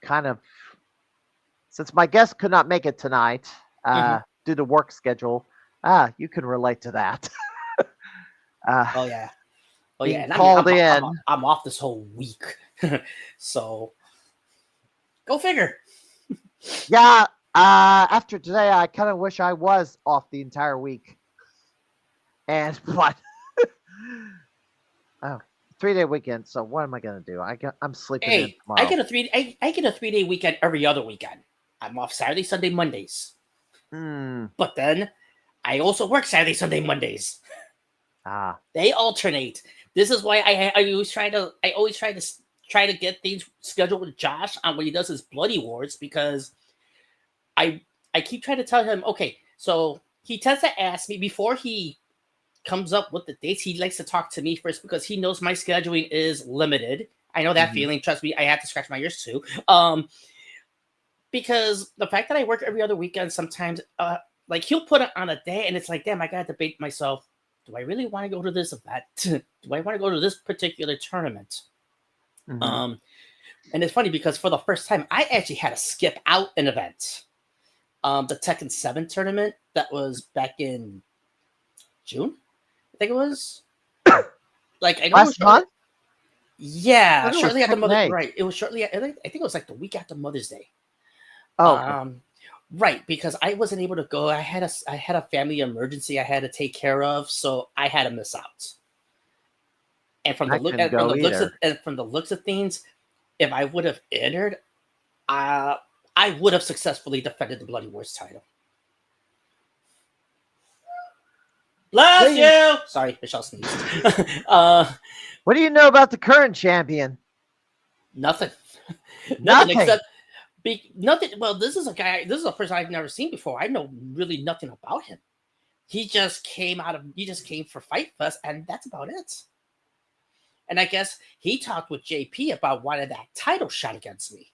kind of, since my guest could not make it tonight due to work schedule, you can relate to that. Oh yeah. Oh yeah. And called in. I'm off this whole week, so go figure. Yeah. After today, I kind of wish I was off the entire week. But 3-day weekend. So what am I gonna do? I'm sleeping in tomorrow. I get a 3-day weekend every other weekend. I'm off Saturday, Sunday, Mondays. But then I also work Saturday, Sunday, Mondays. They alternate. This is why I always try to get things scheduled with Josh on when he does his Bloody Wars, because I keep trying to tell him, okay, so he tends to ask me before he comes up with the dates. He likes to talk to me first because he knows my scheduling is limited. I know that feeling. Trust me, I have to scratch my ears too. Because the fact that I work every other weekend, sometimes like he'll put it on a day and it's like, damn, I gotta debate myself. Do I really want to go to this event? Do I want to go to this particular tournament? And it's funny because for the first time, I actually had to skip out an event. The Tekken 7 tournament that was back in June, I think it was. Like I know last month. Yeah, shortly after Mother's Day. Right, it was shortly. I think it was like the week after Mother's Day. Oh. Right, because I wasn't able to go. I had a family emergency I had to take care of, so I had to miss out. And from the looks of things, if I would have entered, I would have successfully defended the Bloody Wars title. Bless you. Sorry, Michelle sneezed. What do you know about the current champion? Nothing. Nothing except. Nothing. Well, this is a person I've never seen before. I know really nothing about him. He just came for Fight Fest, and that's about it. And I guess he talked with JP about wanting that title shot against me.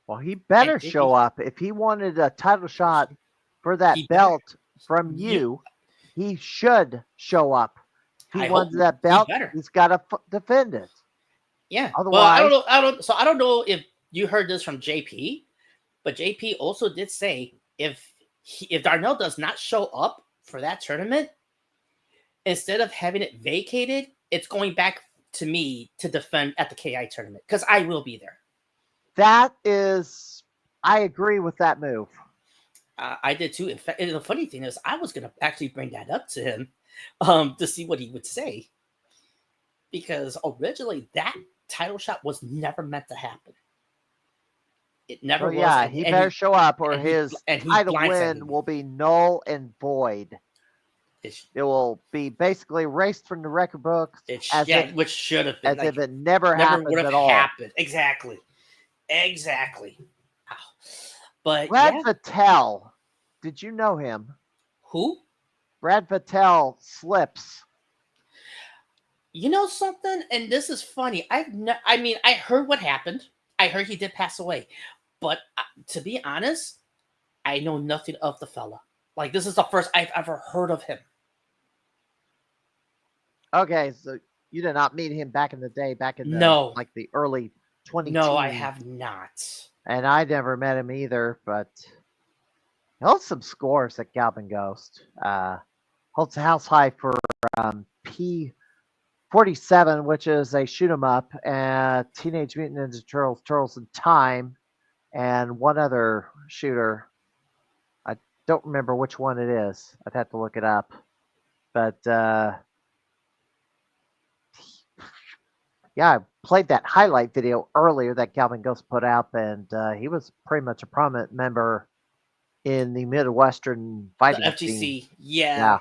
Well, he better show up. If he wanted a title shot for that belt from you, he should show up. If he wants that belt, he's got to defend it. Yeah. Otherwise, well, I don't know if you heard this from JP, but JP also did say if Darnell does not show up for that tournament, instead of having it vacated, it's going back to me to defend at the KI tournament because I will be there. I agree with that move. I did too. In fact, the funny thing is, I was going to actually bring that up to him to see what he would say, because originally that title shot was never meant to happen. It never was. Yeah, he better show up or his title win will be null and void. It will be basically erased from the record books, which should have been as if it never happened at all. Exactly. But Brad Vattel, did you know him? Who? Brad Vattel slips. You know something, and this is funny. I heard what happened. I heard he did pass away, but to be honest, I know nothing of the fella. Like, this is the first I've ever heard of him. Okay, so you did not meet him back in the day, like the early 2010s. No, I have not. And I never met him either, but he holds some scores at Galvin Ghost. Holds the house high for 47, which is a shoot 'em up, and Teenage Mutant Ninja Turtles, Turtles in Time, and one other shooter. I don't remember which one it is. I'd have to look it up. But yeah, I played that highlight video earlier that Calvin Ghost put up, and he was pretty much a prominent member in the Midwestern fighting The FGC, scene. yeah.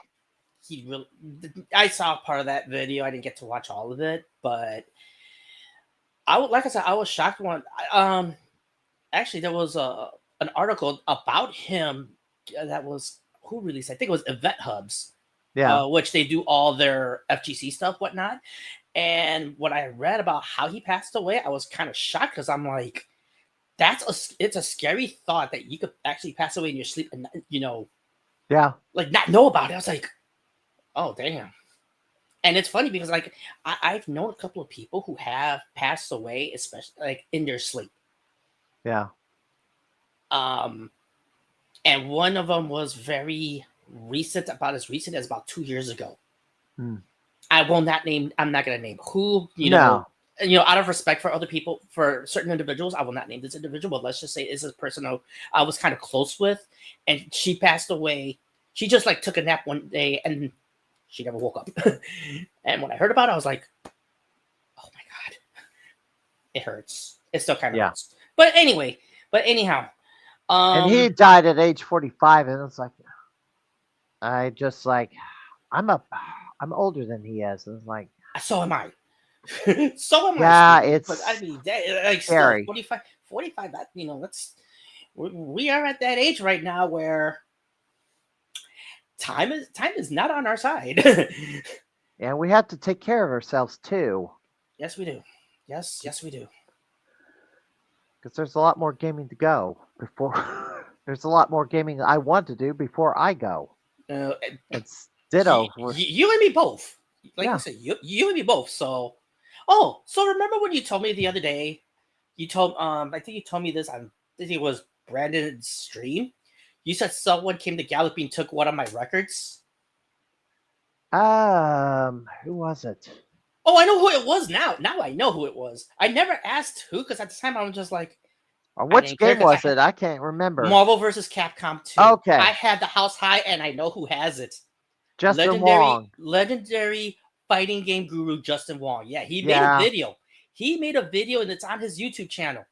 He really, I saw part of that video. I didn't get to watch all of it, but like I said, I was shocked when actually there was an article about him that was who released. I think it was Event Hubs, Yeah. which they do all their FGC stuff, whatnot. And when I read about how he passed away, I was kind of shocked because I'm like, it's a scary thought that you could actually pass away in your sleep and Yeah. like not know about it. I was like, oh damn. And it's funny because like I've known a couple of people who have passed away, especially like in their sleep. Yeah. And one of them was very recent, about as recent as about 2 years ago. I will not name. I'm not going to name who. You know, out of respect for other people, for certain individuals, I will not name this individual. But let's just say it's a person who I was kind of close with, and she passed away. She just like took a nap one day, and she never woke up. And when I heard about it, I was like, "Oh my god, it hurts." It still kind of hurts. But anyhow, and he died at age 45, and it's like, I'm older than he is. And it's like, so am I. So am I. Yeah, it's but I mean, like scary. Still, 45. That we are at that age right now where time is not on our side. And we have to take care of ourselves too. Yes, we do. Yes, we do. Because there's a lot more gaming to go before. There's a lot more gaming I want to do before I go. It's ditto. You and me both. Like I said, you and me both. So, so remember when you told me the other day? You told I think you told me this on I think it was Brandon's stream. You said someone came to Galloping and took one of my records. Who was it? Oh, I know who it was now. Now I know who it was. I never asked who because at the time I was just like, which game was it? I can't remember. Marvel vs. Capcom 2. Okay. I had the house high and I know who has it. Justin Wong. Legendary fighting game guru Justin Wong. Yeah, he made a video. He made a video and it's on his YouTube channel.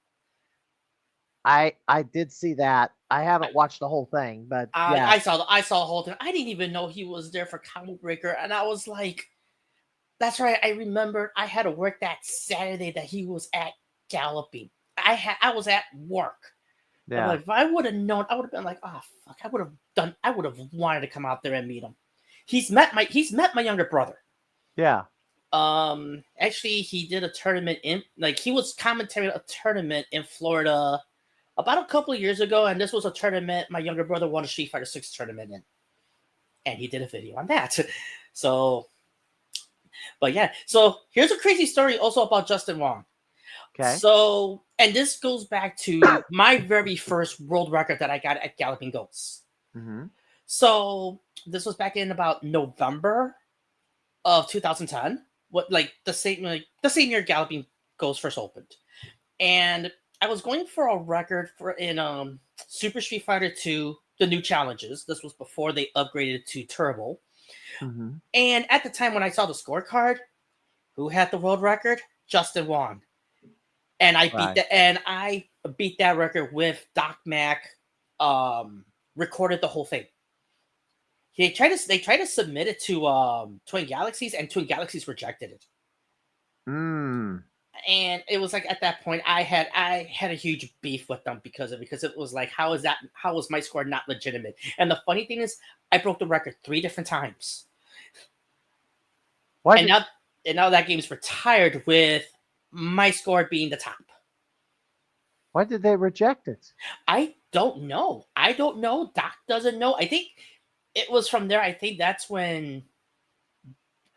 I did see that. I haven't watched the whole thing, but yeah. I saw the whole thing. I didn't even know he was there for Combo Breaker, and I was like, "That's right." I remembered I had to work that Saturday that he was at Galloping. I was at work. Yeah. Like, if I would have known, I would have been like, "Oh fuck!" I would have wanted to come out there and meet him. He's met my younger brother. Yeah. Actually, he did a tournament he was commentating a tournament in Florida about a couple of years ago, and this was a tournament my younger brother won a Street Fighter 6 tournament in, and he did a video on that. So, but yeah, so here's a crazy story also about Justin Wong. Okay. So, and this goes back to my very first world record that I got at Galloping Ghosts. Mm-hmm. So this was back in about November of 2010. The same year Galloping Ghosts first opened, and I was going for a record in Super Street Fighter 2, the new challenges. This was before they upgraded to Turbo. Mm-hmm. And at the time when I saw the scorecard, who had the world record? Justin Wong. And I beat that record with Doc Mac. Recorded the whole thing. They tried to submit it to Twin Galaxies, and Twin Galaxies rejected it. And it was like at that point I had a huge beef with them because it was like, how was my score not legitimate? And the funny thing is I broke the record 3 different times. And now that game's retired with my score being the top. Why did they reject it? I don't know. Doc doesn't know. I think it was from there. I think that's when,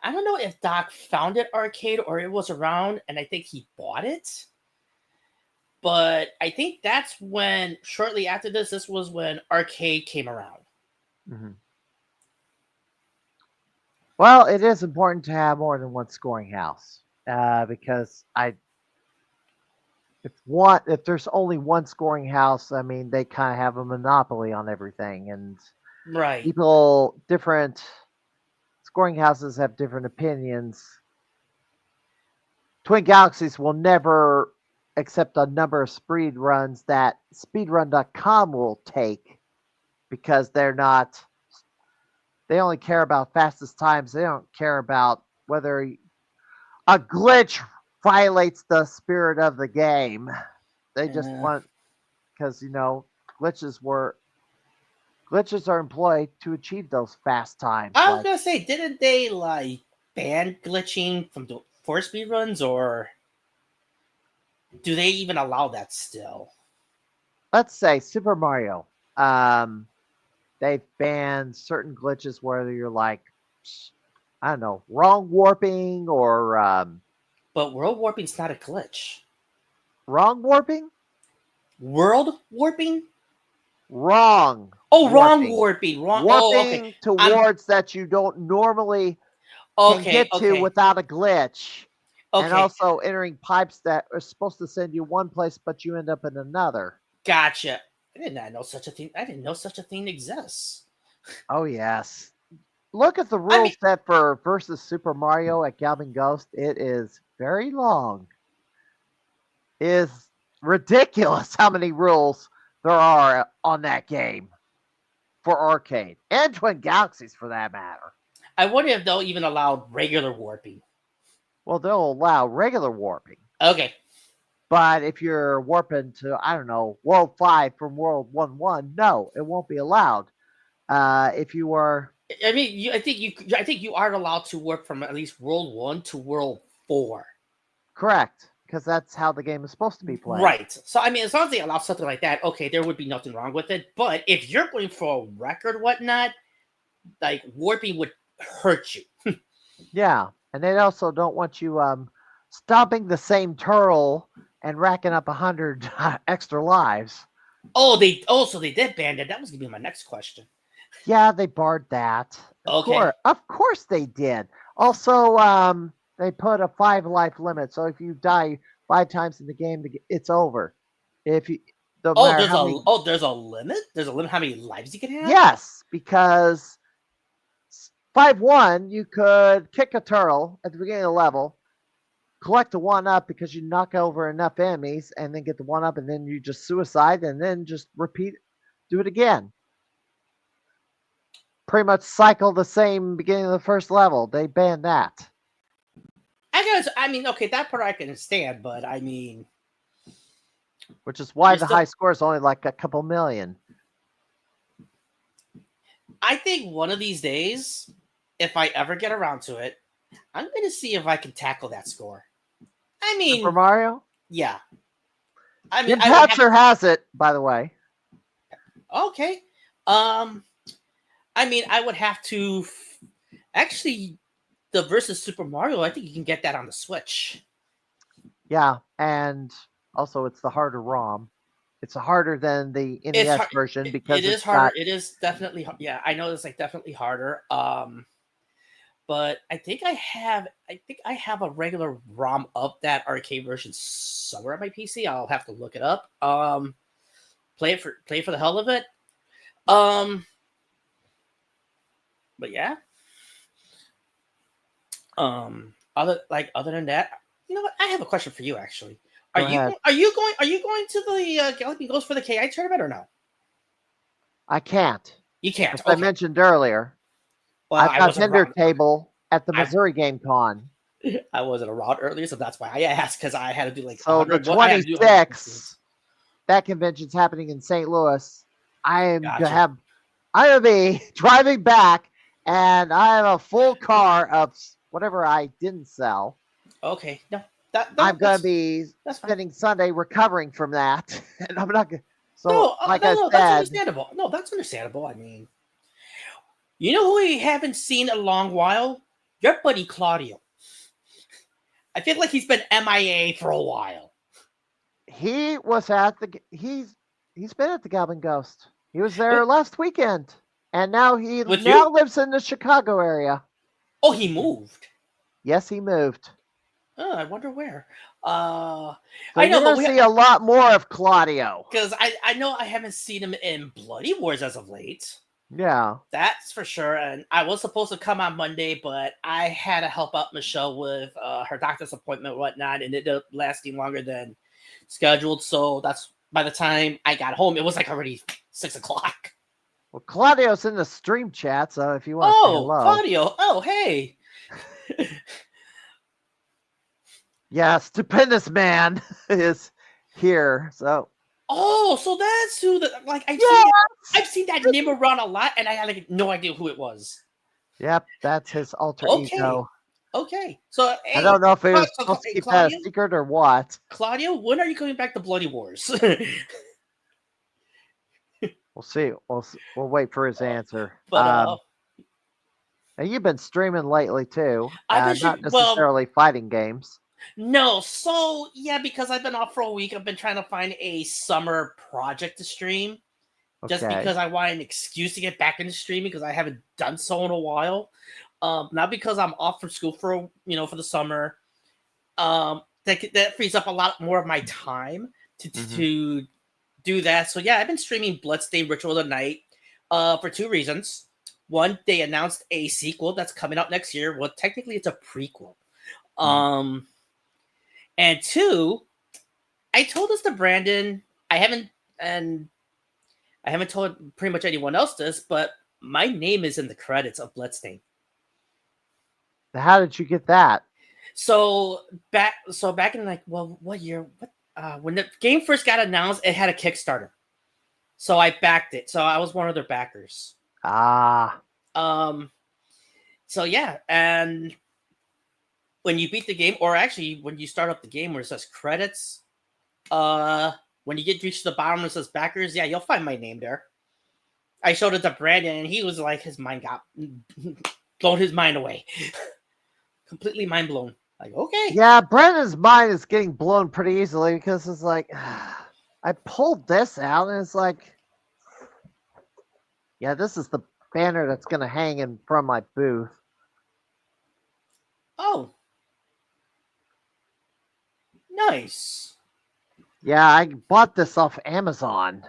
I don't know if Doc found it arcade or it was around, and I think he bought it. But I think that's when, shortly after this was when arcade came around. Mm-hmm. Well, it is important to have more than one scoring house because if there's only one scoring house, I mean they kind of have a monopoly on everything, and Right. different scoring houses have different opinions. Twin Galaxies will never accept a number of speed runs that speedrun.com will take because they only care about fastest times. They don't care about whether a glitch violates the spirit of the game. They just want, because glitches are employed to achieve those fast times. I was gonna say, didn't they ban glitching from for speedruns, or do they even allow that still? Let's say Super Mario. They've banned certain glitches where you're like, I don't know, wrong warping or. But world warping's not a glitch. Wrong warping? World warping? Wrong. Oh, wrong warping. Wrong warping towards that you don't normally can get to without a glitch. And also entering pipes that are supposed to send you one place, but you end up in another. Gotcha. I did not know such a thing. I didn't know such a thing exists. Oh yes. Look at the rule set for versus Super Mario at Galvin Ghost. It is very long. It is ridiculous how many rules there are on that game for arcade and Twin Galaxies for that matter. I wonder if they'll even allow regular warping. Well, they'll allow regular warping. Okay. But if you're warping to, I don't know, World 5 from World 1-1, no, it won't be allowed. If you were... I mean, I think you are allowed to warp from at least World 1 to World 4. Correct, because that's how the game is supposed to be played. Right. So, I mean, as long as they allow something like that, okay, there would be nothing wrong with it. But if you're going for a record or whatnot, warping would hurt you. Yeah, and they also don't want you stomping the same turtle and racking up 100 extra lives. So they did ban that. That was going to be my next question. Yeah, they barred that. Of course they did. Also, they put a 5 life limit. So if you die 5 times in the game, it's over. If you there's a limit? There's a limit how many lives you can have? Yes, because 5-1, you could kick a turtle at the beginning of the level, collect a 1-up because you knock over enough enemies, and then get the 1-up, and then you just suicide, and then just do it again. Pretty much cycle the same beginning of the first level. They banned that. That part I can understand, but I mean... Which is why the high score is only like a couple million. I think one of these days, if I ever get around to it, I'm going to see if I can tackle that score. I mean... For Mario? Yeah. I mean, Patcher has it, by the way. Okay. I mean, I would have to... Actually, the versus Super Mario, I think you can get that on the Switch. Yeah, and also it's the harder ROM. It's harder than the NES version because it is harder. It is definitely, yeah. I know it's definitely harder. But I think I have a regular ROM of that arcade version somewhere on my PC. I'll have to look it up. Play for the hell of it. But yeah. Other than that, you know what? I have a question for you actually. Are you going to the Galloping Ghost for the KI tournament or no? I can't. You can't. As I mentioned earlier. Well, I've got vendor table at the Missouri Game Con. I wasn't around earlier, so that's why I asked, because I had to do So the 26th, that convention's happening in St. Louis. I'm gonna be driving back, and I have a full car of whatever I didn't sell. Okay, no. I'm going to be spending Sunday recovering from that, and I'm not going to... So, that's understandable. No, that's understandable. I mean, you know who we haven't seen in a long while? Your buddy Claudio. I feel like he's been MIA for a while. He was at the... He's been at the Galvin Ghost. He was there last weekend, and now he lives in the Chicago area. Oh, he moved. Yes, he moved. Oh, I wonder where. So I know, you're but gonna see a lot more of Claudio. because I know I haven't seen him in Bloody Wars as of late. Yeah. That's for sure. And I was supposed to come on Monday, but I had to help out Michelle with her doctor's appointment and whatnot, and it ended up lasting longer than scheduled. So that's by the time I got home, it was like already 6 o'clock. Well, Claudio's in the stream chat, so if you want to say Oh, hello. Claudio. Oh, hey. Yeah, Stupendous Man is here. So Oh, so that's who the like I've seen that name around a lot, and I had like no idea who it was. yep, that's his alter Okay. ego. Okay. So I don't know if he was so, supposed to hey, keep that Claudio? a secret or what. Claudio, when are you coming back to Bloody Wars? We'll see. We'll wait for his answer. But now you've been streaming lately too. I've been not necessarily fighting games. no, so yeah, because I've been off for a week, I've been trying to find a summer project to stream. Just Okay. because I want an excuse to get back into streaming because I haven't done so in a while. Not because I'm off from school for for the summer. That frees up a lot more of my time to do that. So yeah, I've been streaming Bloodstained Ritual of the Night for 2 reasons. One, they announced a sequel that's coming out next year. Well, technically it's a prequel. And 2, I told this to Brandon. I haven't told pretty much anyone else this, but my name is in the credits of Bloodstained. How did you get that? So back in like what year? When the game first got announced, it had a Kickstarter. So I backed it. So I was one of their backers. Ah. So yeah, and when you beat the game, or actually when you start up the game where it says credits, when you get reached the bottom and it says backers, yeah, you'll find my name there. I showed it to Brandon, and he was like, his mind got blown his mind away. Completely mind blown. Like, okay. Yeah, Brandon's mind is getting blown pretty easily because it's like, I pulled this out and it's like, yeah, this is the banner that's going to hang in from my booth. Oh. Nice. Yeah, I bought this off Amazon.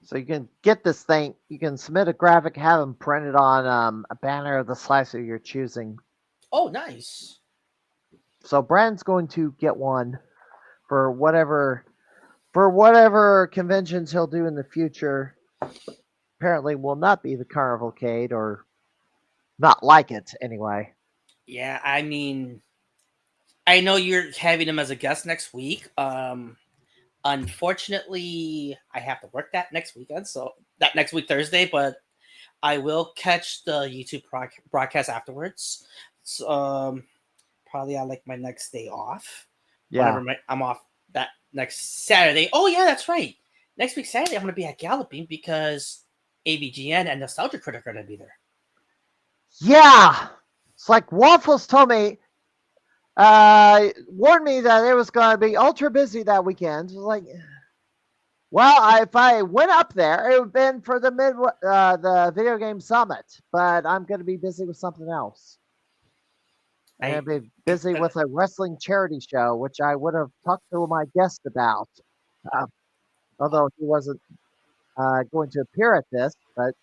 So you can get this thing, you can submit a graphic, have them printed on a banner of the slicer you're choosing. Oh, nice. So Brandon's going to get one for whatever conventions he'll do in the future. Apparently will not be the Carnivalcade, or not like it anyway. Yeah, I mean, I know you're having him as a guest next week. Unfortunately, I have to work that next weekend, so that next week Thursday, but I will catch the YouTube broadcast afterwards. So, probably on like my next day off. Yeah. Whenever I'm off that next Saturday. Oh yeah, that's right. Next week Saturday I'm going to be at Galloping because AVGN and Nostalgia Critic are going to be there. Yeah. It's like Waffles told me, warned me that it was going to be ultra busy that weekend. Like, well, if I went up there, it would have been for the Video Game Summit, but I'm going to be busy with something else. I'm going to be busy with a wrestling charity show, which I would have talked to my guest about, although he wasn't going to appear at this. But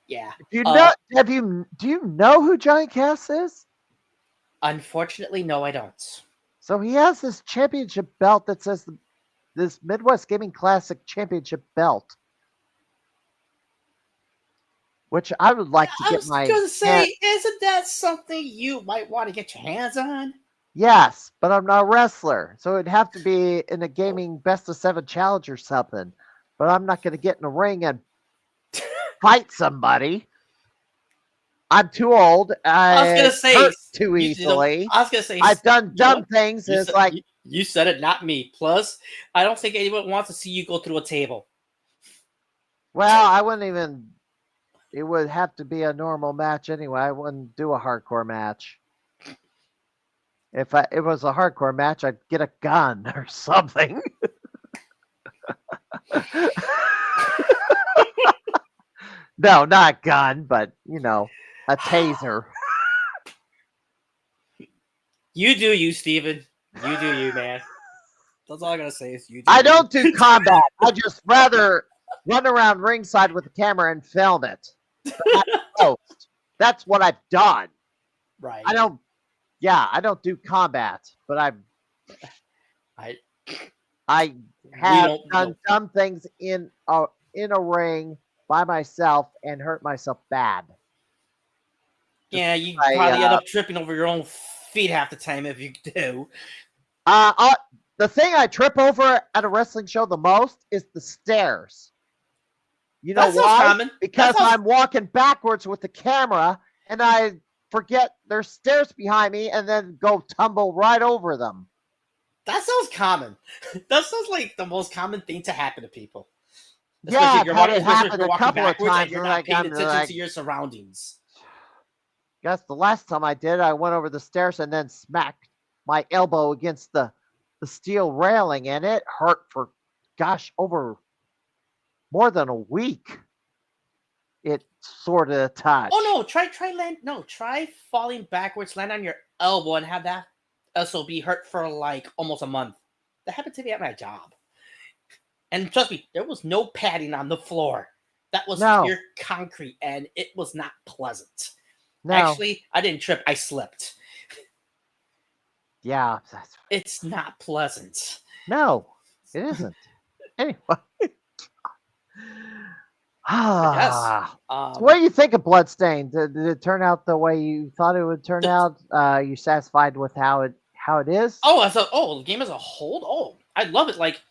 yeah, do you know who Johnny Cass is? Unfortunately, no, I don't. So he has this championship belt that says this Midwest Gaming Classic Championship belt, which I would like to get my. I was going to say, isn't that something you might want to get your hands on? Yes, but I'm not a wrestler, so it'd have to be in a gaming best of 7 challenge or something. But I'm not going to get in a ring and fight somebody. I'm too old. I was going to say hurt too easily. I was going to say I've done dumb things. It's like you said it, not me. Plus, I don't think anyone wants to see you go through a table. Well, I wouldn't even. It would have to be a normal match anyway. I wouldn't do a hardcore match. If it was a hardcore match, I'd get a gun or something. No, not a gun, but you know, a taser. You do you, Steven. You do you, man. That's all I gotta say is you do I you. don't do combat. I just rather run around ringside with the camera and film it. That's what I've done. Right. I don't do combat, but I have done dumb things in a ring by myself and hurt myself bad. Yeah, you probably end up tripping over your own feet half the time if you do. The thing I trip over at a wrestling show the most is the stairs. You know why? Common. Because I'm walking backwards with the camera and I forget there's stairs behind me and then go tumble right over them. That sounds common. That sounds like the most common thing to happen to people. Yeah, I've had it happen a couple of times. You're not paying attention to your surroundings. Guess the last time I did, I went over the stairs and then smacked my elbow against the steel railing, and it hurt for, over more than a week. It sort of touched. Oh no! Try falling backwards, land on your elbow, and have that SOB hurt for like almost a month. That happened to me at my job, and trust me, there was no padding on the floor. That was pure concrete, and it was not pleasant. No. Actually, I didn't trip; I slipped. Yeah, it's not pleasant. No, it isn't. Anyway. So what do you think of Bloodstained? Did it turn out the way you thought it would turn out? You satisfied with how it is? The game as a whole. I love it. Like,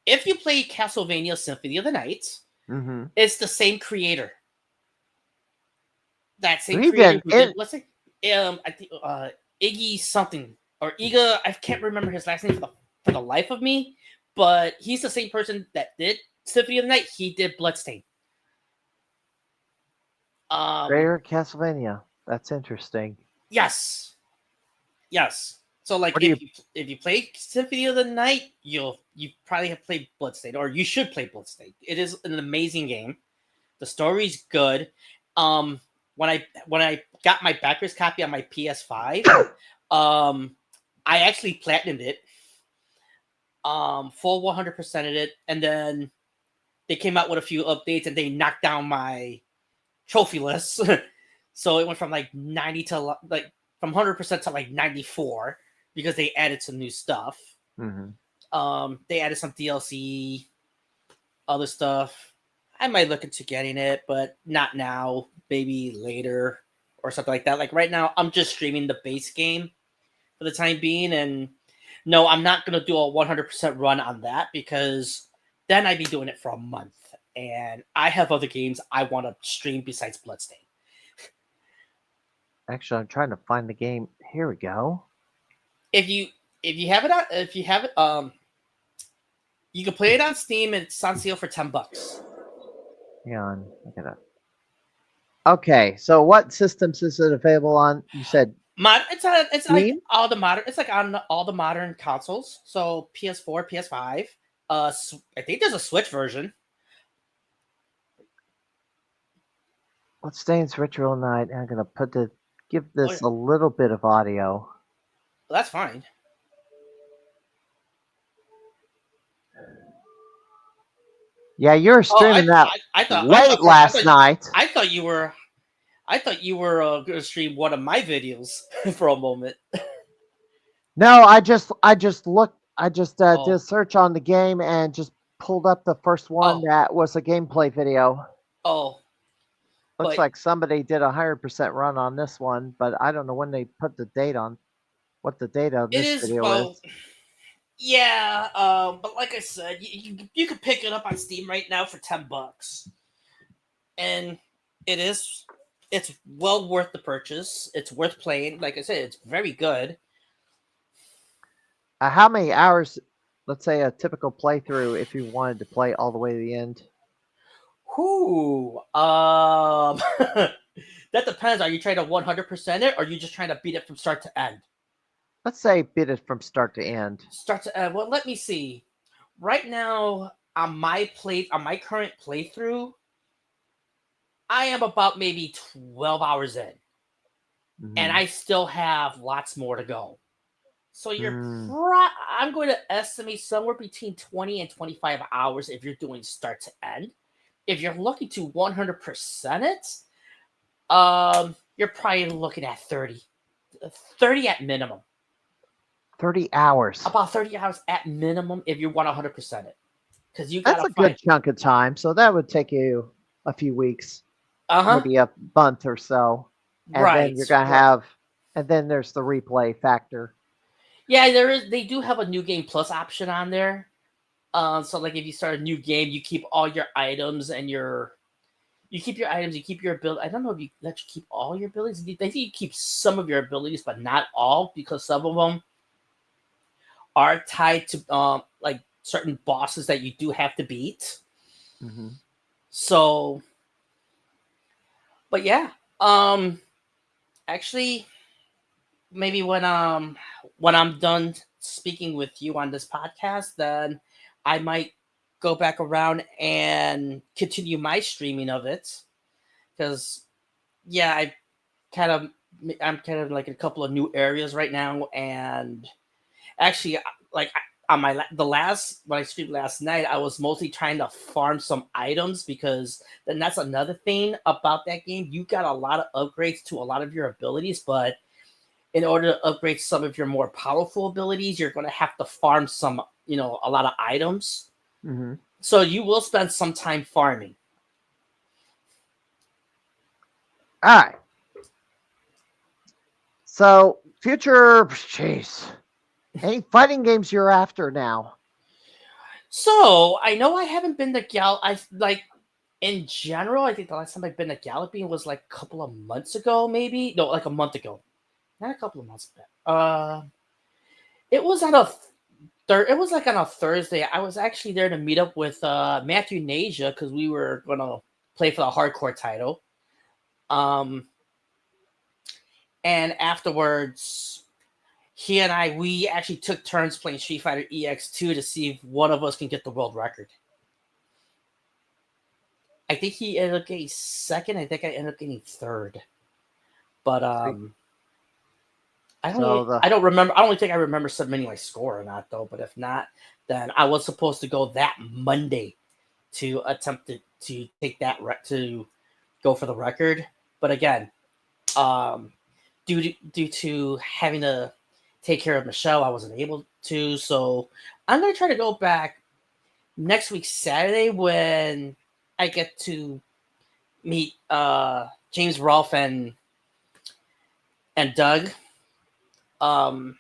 if you play Castlevania Symphony of the Night, it's the same creator. That same creator who did, let's say, I think Iggy something or Iga. I can't remember his last name for the life of me, but he's the same person that did Symphony of the Night. He did Bloodstained. Rare Castlevania. That's interesting. Yes. So like if you play Symphony of the Night, you probably have played Bloodstained, or you should play Bloodstained. It is an amazing game. The story's good. When I got my backwards copy on my PS5, I actually platinumed it. Full 100%ed it, and then they came out with a few updates and they knocked down my trophy list. So it went from like 90 to like from 100% to like 94 because they added some new stuff. They added some DLC, other stuff. I might look into getting it, but not now. Maybe later or something like that. Like right now, I'm just streaming the base game for the time being, and no, I'm not gonna do a 100% run on that because then I'd be doing it for a month, and I have other games I want to stream besides Bloodstained. Actually, I'm trying to find the game. Here we go. If you have it, you can play it on Steam, and it's on sale for $10. Hang on, Okay, so what systems is it available on? You said it's like all the modern. It's like on all the modern consoles. So PS4, PS5. I think there's a Switch version. Bloodstained's Ritual Night. I'm gonna give this a little bit of audio. Well, that's fine. Yeah, you were streaming late last night. I thought you were going to stream one of my videos for a moment. No, I just looked. I just did a search on the game and just pulled up the first one that was a gameplay video. Looks like somebody did 100% run on this one, but I don't know when they put the date on. What the date of this video is. Yeah, but like I said, you can pick it up on Steam right now for $10, and it's well worth the purchase. It's worth playing. Like I said, it's very good. How many hours? Let's say a typical playthrough if you wanted to play all the way to the end. That depends. Are you trying to 100% it, or are you just trying to beat it from start to end? Let's say beat it from start to end. Start to end. Well, let me see. Right now, on my current playthrough, I am about maybe 12 hours in, and I still have lots more to go. So I'm going to estimate somewhere between 20 and 25 hours if you're doing start to end. If you're looking to 100% it, you're probably looking at 30 at minimum. 30 hours. About 30 hours at minimum if you want 100% it. Because you got That's a good chunk of time. So that would take you a few weeks, maybe a month or so. And then you're going to have, and then there's the replay factor. Yeah, they do have a new game plus option on there. So like if you start a new game, you keep all your items and you keep your items, you keep your ability. I don't know if you let you keep all your abilities. They think you keep some of your abilities, but not all, because some of them are tied to like certain bosses that you do have to beat. So, but yeah, actually, maybe when I'm done speaking with you on this podcast, then I might go back around and continue my streaming of it, because I'm kind of like in a couple of new areas right now, and actually like on when I streamed last night, I was mostly trying to farm some items, because then that's another thing about that game. You got a lot of upgrades to a lot of your abilities, but in order to upgrade some of your more powerful abilities, you're going to have to farm some, a lot of items. So you will spend some time farming. All right. So, future, any fighting games you're after now? So, I know I haven't been to in general, I think the last time I've been to Galloping was like a couple of months ago, maybe. No, like a month ago. Not a couple of months back. It was on it was like on a Thursday. I was actually there to meet up with Matthew Nasia, because we were going to play for the hardcore title. And afterwards, he and we actually took turns playing Street Fighter EX2 to see if one of us can get the world record. I think he ended up getting second. I think I ended up getting third. But I don't remember. I don't think I remember submitting my score or not, though. But if not, then I was supposed to go that Monday to attempt to take that to go for the record. But again, due to having to take care of Michelle, I wasn't able to. So I'm gonna try to go back next week Saturday, when I get to meet James Rolfe and Doug. And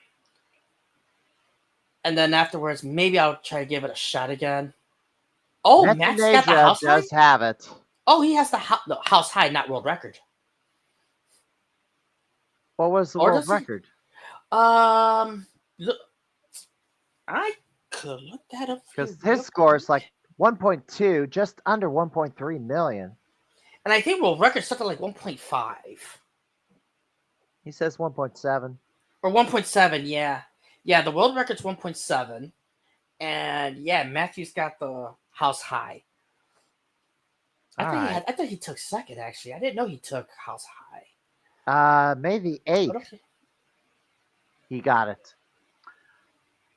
then afterwards, maybe I'll try to give it a shot again. Oh, Matt's got the house does high? have it. Oh, he has the house high, not world record. What was the world record? Look, I could look that up. Because his score is like 1.2, just under 1.3 million. And I think world record's something like 1.5. He says 1.7. Or 1.7, yeah. Yeah, the world record's 1.7. And yeah, Matthew's got the house high. I thought he took second, actually. I didn't know he took house high. Maybe 8th. He got it.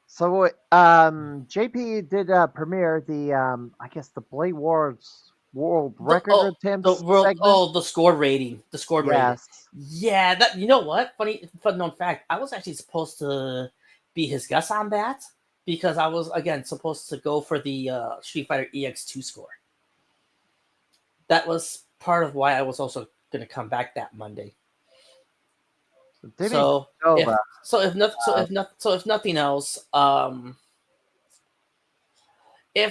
So, JP did premiere the, I guess the Blade Wars world record attempts. The score rating. The score rating. Yes. Yeah, that, you know what? Funny fun known fact. I was actually supposed to be his guest on that, because I was, again, supposed to go for the Street Fighter EX2 score. That was part of why I was also going to come back that Monday. If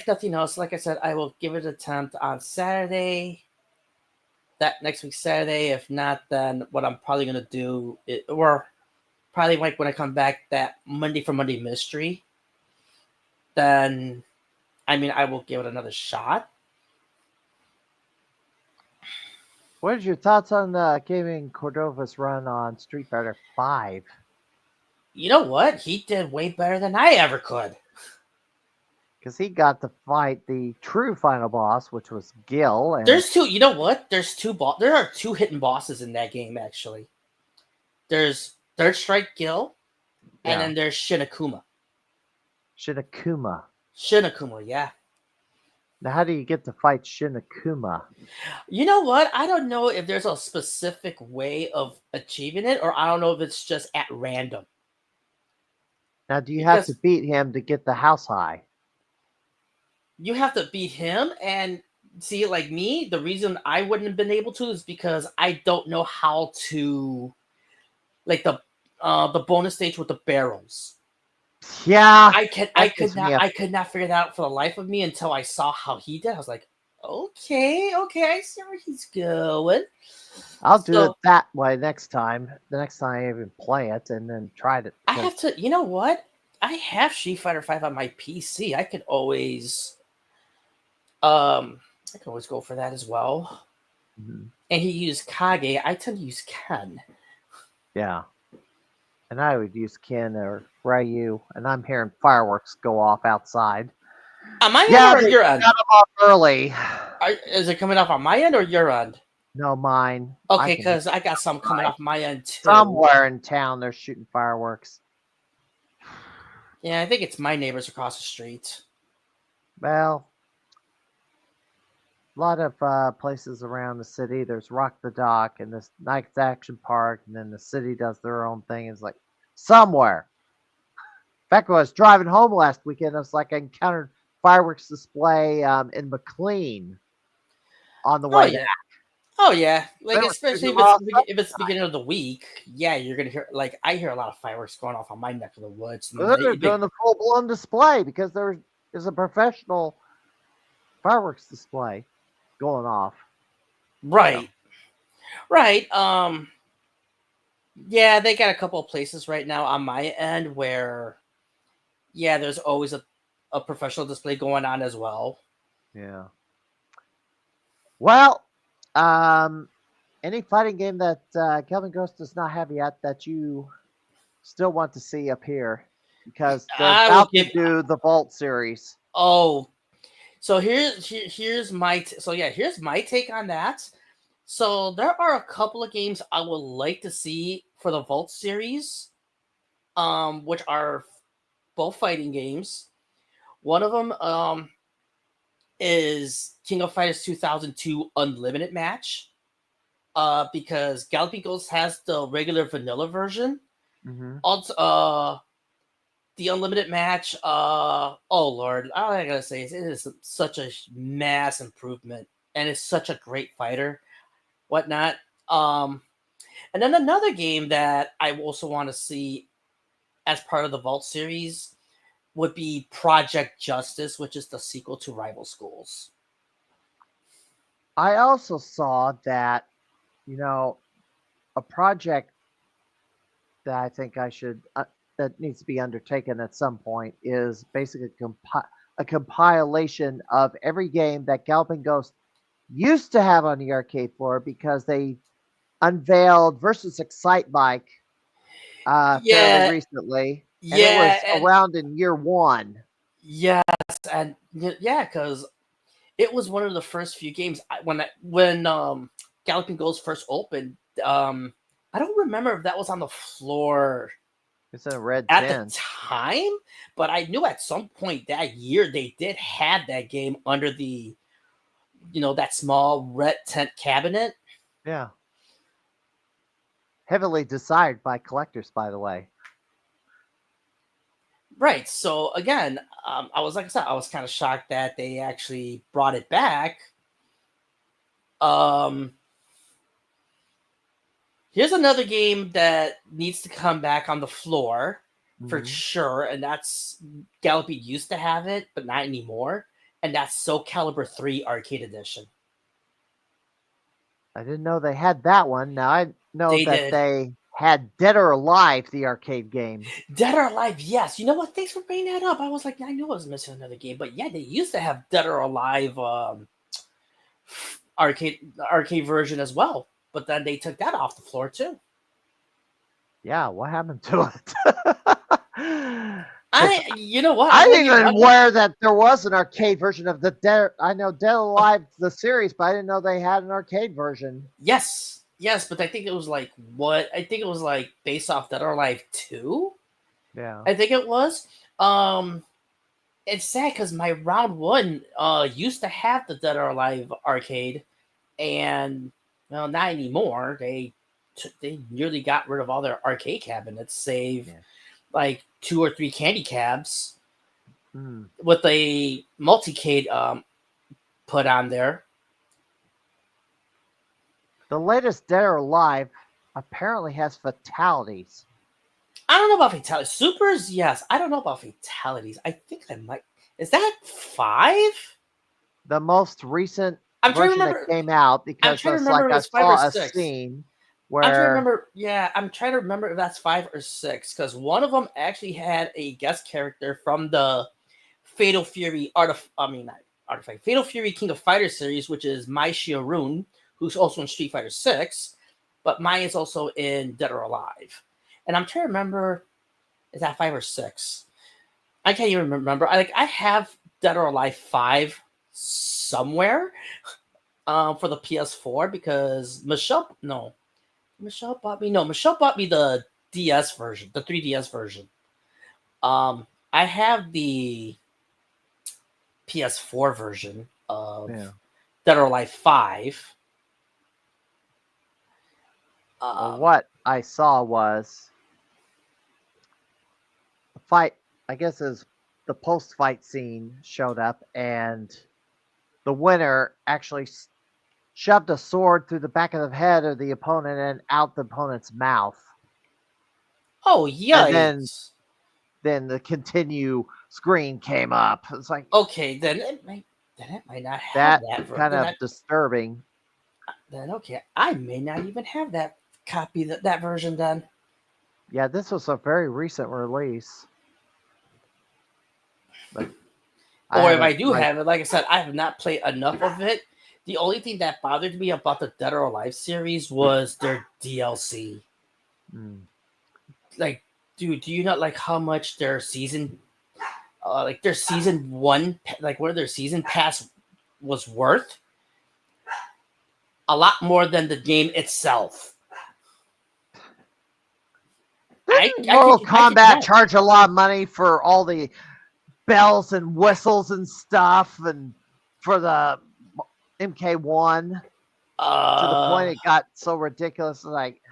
nothing else, like I said, I will give it an attempt on Saturday. That next week Saturday. If not, then what I'm probably gonna do, or probably like when I come back that Monday for Monday Mystery, then I will give it another shot. What is your thoughts on Gaming Cordova's run on Street Fighter 5? You know what? He did way better than I ever could. because he got to fight the true final boss, which was Gil. And There's two. You know what? There are two hidden bosses in that game. Actually, there's Third Strike Gil, and then there's Shinakuma. Shinakuma. Yeah. Now, how do you get to fight Shinakuma? You know what? I don't know if there's a specific way of achieving it, or I don't know if it's just at random. Now, do you have to beat him to get the house high? You have to beat him, and see, like me, the reason I wouldn't have been able to is because I don't know how to, like the bonus stage with the barrels. Yeah, I could not figure that out for the life of me until I saw how he did. I was like, okay, I see where he's going. I'll do it that way next time. The next time I even play it, and then try it. I have to. You know what? I have Street Fighter V on my PC. I could always, go for that as well. Mm-hmm. And he used Kage. I tend to use Ken. Yeah. And I would use Ken or Ryu, and I'm hearing fireworks go off outside. On my end or your end? Got them off early. Is it coming off on my end or your end? No, mine. Okay, because I got some coming off my end too. Somewhere in town, they're shooting fireworks. Yeah, I think it's my neighbors across the street. Well, a lot of places around the city. There's Rock the Dock and this Nike's Action Park, and then the city does their own thing. It's like somewhere. In fact, when I was driving home last weekend, I was like, I encountered fireworks display in McLean on the way back. Oh yeah, like especially if it's the beginning of the week, yeah, you're gonna hear like I hear a lot of fireworks going off on my neck of the woods. They're doing the full blown display because there is a professional fireworks display going off. Right. Right. Yeah, they got a couple of places right now on my end where there's always a professional display going on as well. Yeah. Well, any fighting game that Kelvin Ghost does not have yet that you still want to see up here, because they're about to do the Vault series. Oh, so here's my here's my take on that. So there are a couple of games I would like to see for the Vault series, which are both fighting games. One of them is King of Fighters 2002 Unlimited match, because Galloping Ghost has the regular vanilla version. Mm-hmm. Also, the Unlimited match, oh Lord, all I gotta say is it is such a mass improvement, and it's such a great fighter, whatnot. And then another game that I also want to see as part of the Vault series would be Project Justice, which is the sequel to Rival Schools. I also saw that, a project that I think I should that needs to be undertaken at some point is basically a compilation of every game that Galloping Ghost used to have on the arcade floor, because they unveiled Versus Excite Bike fairly recently. And it was around in year one. Yes, and because it was one of the first few games when Galloping Ghost first opened. I don't remember if that was on the floor. It's in a red at tin. the time, but I knew at some point that year they did have that game under the, that small red tent cabinet. Yeah. Heavily desired by collectors, by the way. Right. So again, I was kind of shocked that they actually brought it back. Here's another game that needs to come back on the floor for sure, and that's Galloping used to have it, but not anymore. And that's Soul Calibur 3 Arcade Edition. I didn't know they had that one. Now I know They had Dead or Alive, the arcade game. Dead or Alive, yes. You know what? Thanks for bringing that up. I was like, I knew I was missing another game, but yeah, they used to have Dead or Alive arcade version as well. But then they took that off the floor too. Yeah, what happened to it? You know what? I I'm didn't gonna even be- aware that there was an arcade version of the Dead. I know Dead or Alive the series, but I didn't know they had an arcade version. Yes, but I think it was like what? I think it was like based off Dead or Alive 2. Yeah. I think it was. It's sad because my round one used to have the Dead or Alive arcade, and well, not anymore. They nearly got rid of all their arcade cabinets, save like 2 or 3 candy cabs with a multicade put on there. The latest Dead or Alive apparently has fatalities. I don't know about fatalities. Supers, yes. I don't know about fatalities. I think I might. Is that 5? The most recent I'm trying to version remember. that came out because I'm trying to it's remember like if I it's 5 or saw a 6. scene I'm trying to where remember. Yeah, I'm trying to remember if that's 5 or 6 because one of them actually had a guest character from the Fatal Fury Fatal Fury King of Fighters series, which is Mai Shiorun, who's also in Street Fighter 6, but Mai is also in Dead or Alive. And I'm trying to remember, is that 5 or 6? I can't even remember. I have Dead or Alive 5 somewhere for the PS4 because Michelle bought me the DS version, the 3DS version. I have the PS4 version of Dead or Alive 5. what I saw was a fight. I guess is the post-fight scene showed up, and the winner actually shoved a sword through the back of the head of the opponent and out the opponent's mouth. Oh yeah. And then the continue screen came up. It's like, okay, then it might not have that kind of disturbing. Then okay, I may not even have that copy that version then. Yeah, this was a very recent release. But or if I do have it, like I said, I have not played enough of it. The only thing that bothered me about the Dead or Alive series was their DLC. Like, dude, do you not like how much their season, like their season 1, like what their season pass was worth? A lot more than the game itself. Mortal Kombat charge a lot of money for all the bells and whistles and stuff, and for the MK1 to the point it got so ridiculous, like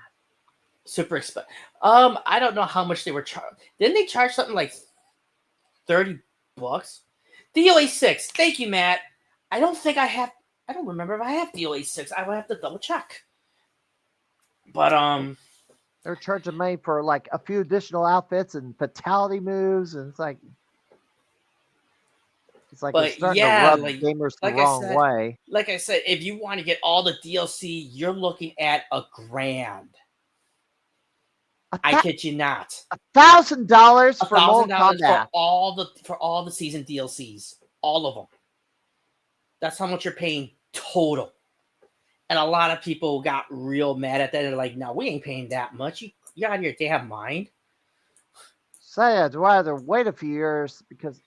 super expensive. I don't know how much they were charged. Didn't they charge something like $30? DOA 6. Thank you, Matt. I don't remember if I have DOA 6. I will have to double check. But they're charging money for like a few additional outfits and fatality moves, and it's like they're starting to rub gamers the wrong way. Like I said, if you want to get all the DLC, you're looking at $1,000. I kid you not. $1,000 for Mortal Kombat for all the season DLCs, all of them. That's how much you're paying total. And a lot of people got real mad at that. They're like, "No, we ain't paying that much. You out of your damn mind." So I'd rather wait a few years because.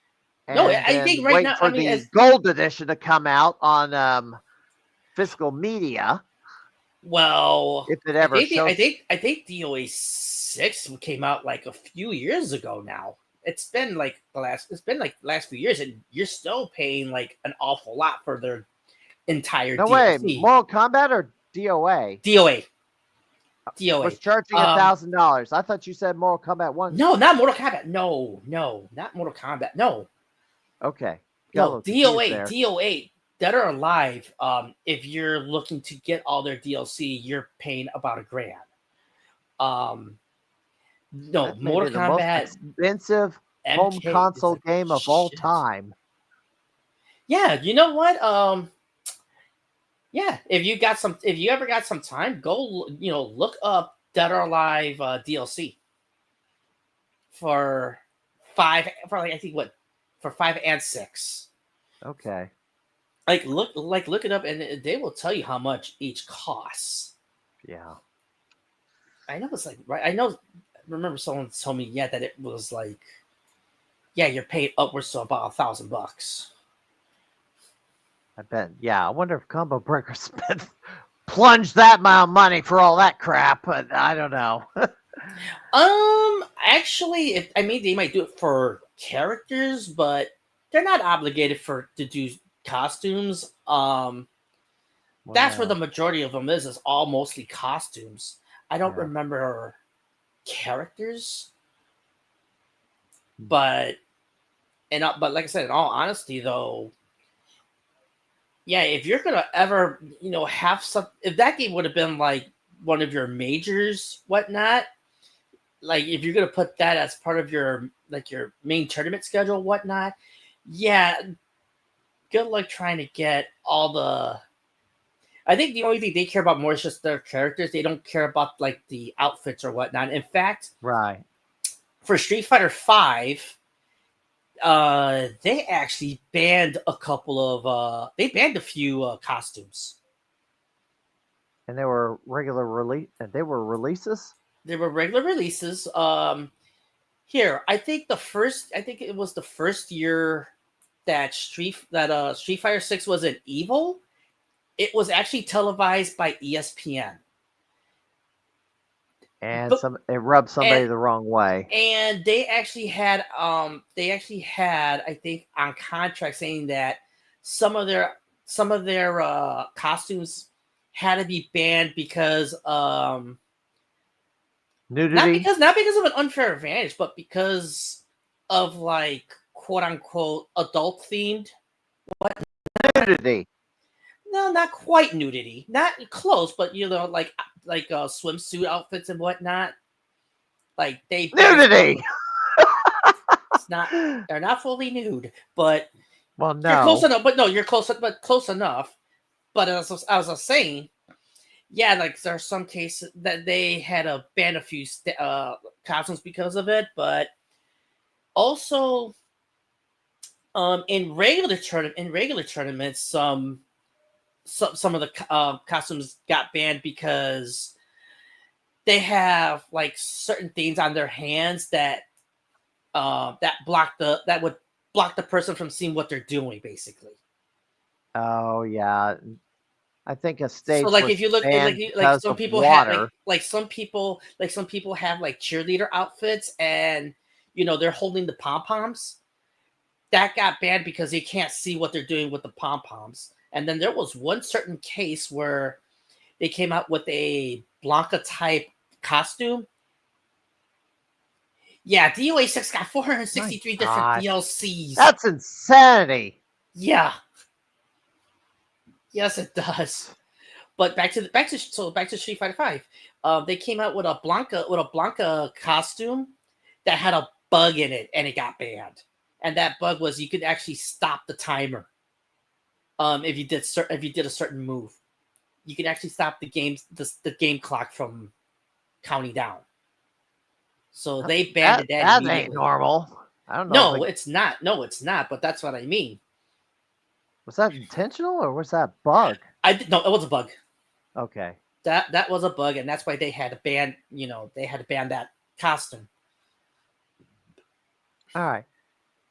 No, I think right now, for the gold edition to come out on physical media. Well, if it ever shows, I think DOA 6 came out like a few years ago now. It's been like the last few years, and you're still paying like an awful lot for their entire no DLC. way, Mortal Kombat or DOA? DOA was charging $1,000. I thought you said Mortal Kombat 1. No, not Mortal Kombat. No, not Mortal Kombat. No. Okay. No, DOA, Dead or Alive. If you're looking to get all their DLC, you're paying about $1,000. No, Mortal Kombat, the most expensive home console game of all time. Yeah, you know what? Yeah, if you ever got some time, go look up Dead or Alive DLC for 5 for 5 and 6. Okay. Look it up, and they will tell you how much each costs. Yeah. I know it's like right. Remember someone told me that it was like yeah, you're paid upwards to about $1,000. I bet. Yeah, I wonder if Combo Breaker spent plunged that amount of money for all that crap, but I don't know. Actually, they might do it for characters, but they're not obligated to do costumes. That's where the majority of them is all mostly costumes. I don't remember characters, but like I said, in all honesty, though, yeah, if you're gonna ever, have some, if that game would have been like one of your majors, whatnot, like if you're gonna put that as part of your main tournament schedule, whatnot, yeah, good luck trying to get all the. I think the only thing they care about more is just their characters. They don't care about like the outfits or whatnot. In fact, right, for Street Fighter V, they actually banned a few costumes. And they were regular releases. They were regular releases. Here, I think it was the first year that Street Fighter 6 was an EVO. It was actually televised by ESPN. And it rubbed somebody the wrong way. And they actually had I think on contract saying that some of their costumes had to be banned because nudity. Not because of an unfair advantage, but because of like quote unquote adult themed nudity. No, not quite nudity. Not close, but like swimsuit outfits and whatnot. Like nudity. It's not. They're not fully nude, but well, no, you're close enough. But no, you're close. But close enough. But as I was saying, yeah, like there are some cases that they had to ban a few costumes because of it, but also, in regular tournaments, some of the costumes got banned because they have like certain things on their hands that would block the person from seeing what they're doing, basically. Oh yeah, I think a stage. So like if you look like some people have like some people have like cheerleader outfits and they're holding the pom poms. That got banned because they can't see what they're doing with the pom poms. And then there was one certain case where they came out with a Blanca type costume. Yeah, DOA 6 got 463 different DLCs. That's insanity. Yeah. Yes, it does. But back to Street Fighter 5. They came out with a Blanca costume that had a bug in it, and it got banned. And that bug was you could actually stop the timer. If you did a certain move, you could actually stop the game clock from counting down. So they banned that. That ain't normal. I don't know. No, it's not. No, it's not. But that's what I mean. Was that intentional or was that bug? No, it was a bug. Okay. That was a bug, and that's why they had to ban. That costume. All right.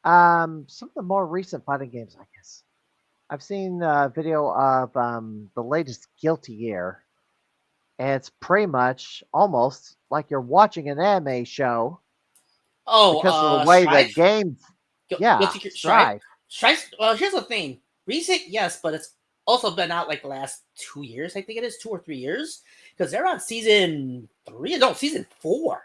Some of the more recent fighting games, I guess. I've seen a video of the latest Guilty Gear, and it's pretty much almost like you're watching an anime show. Oh, because of the way Strife? that games. Guilty Gear Strife. Strife. Well, here's the thing. Recent, yes, but it's also been out like the last 2 years. I think it is 2 or 3 years because they're on season 3. No, season 4.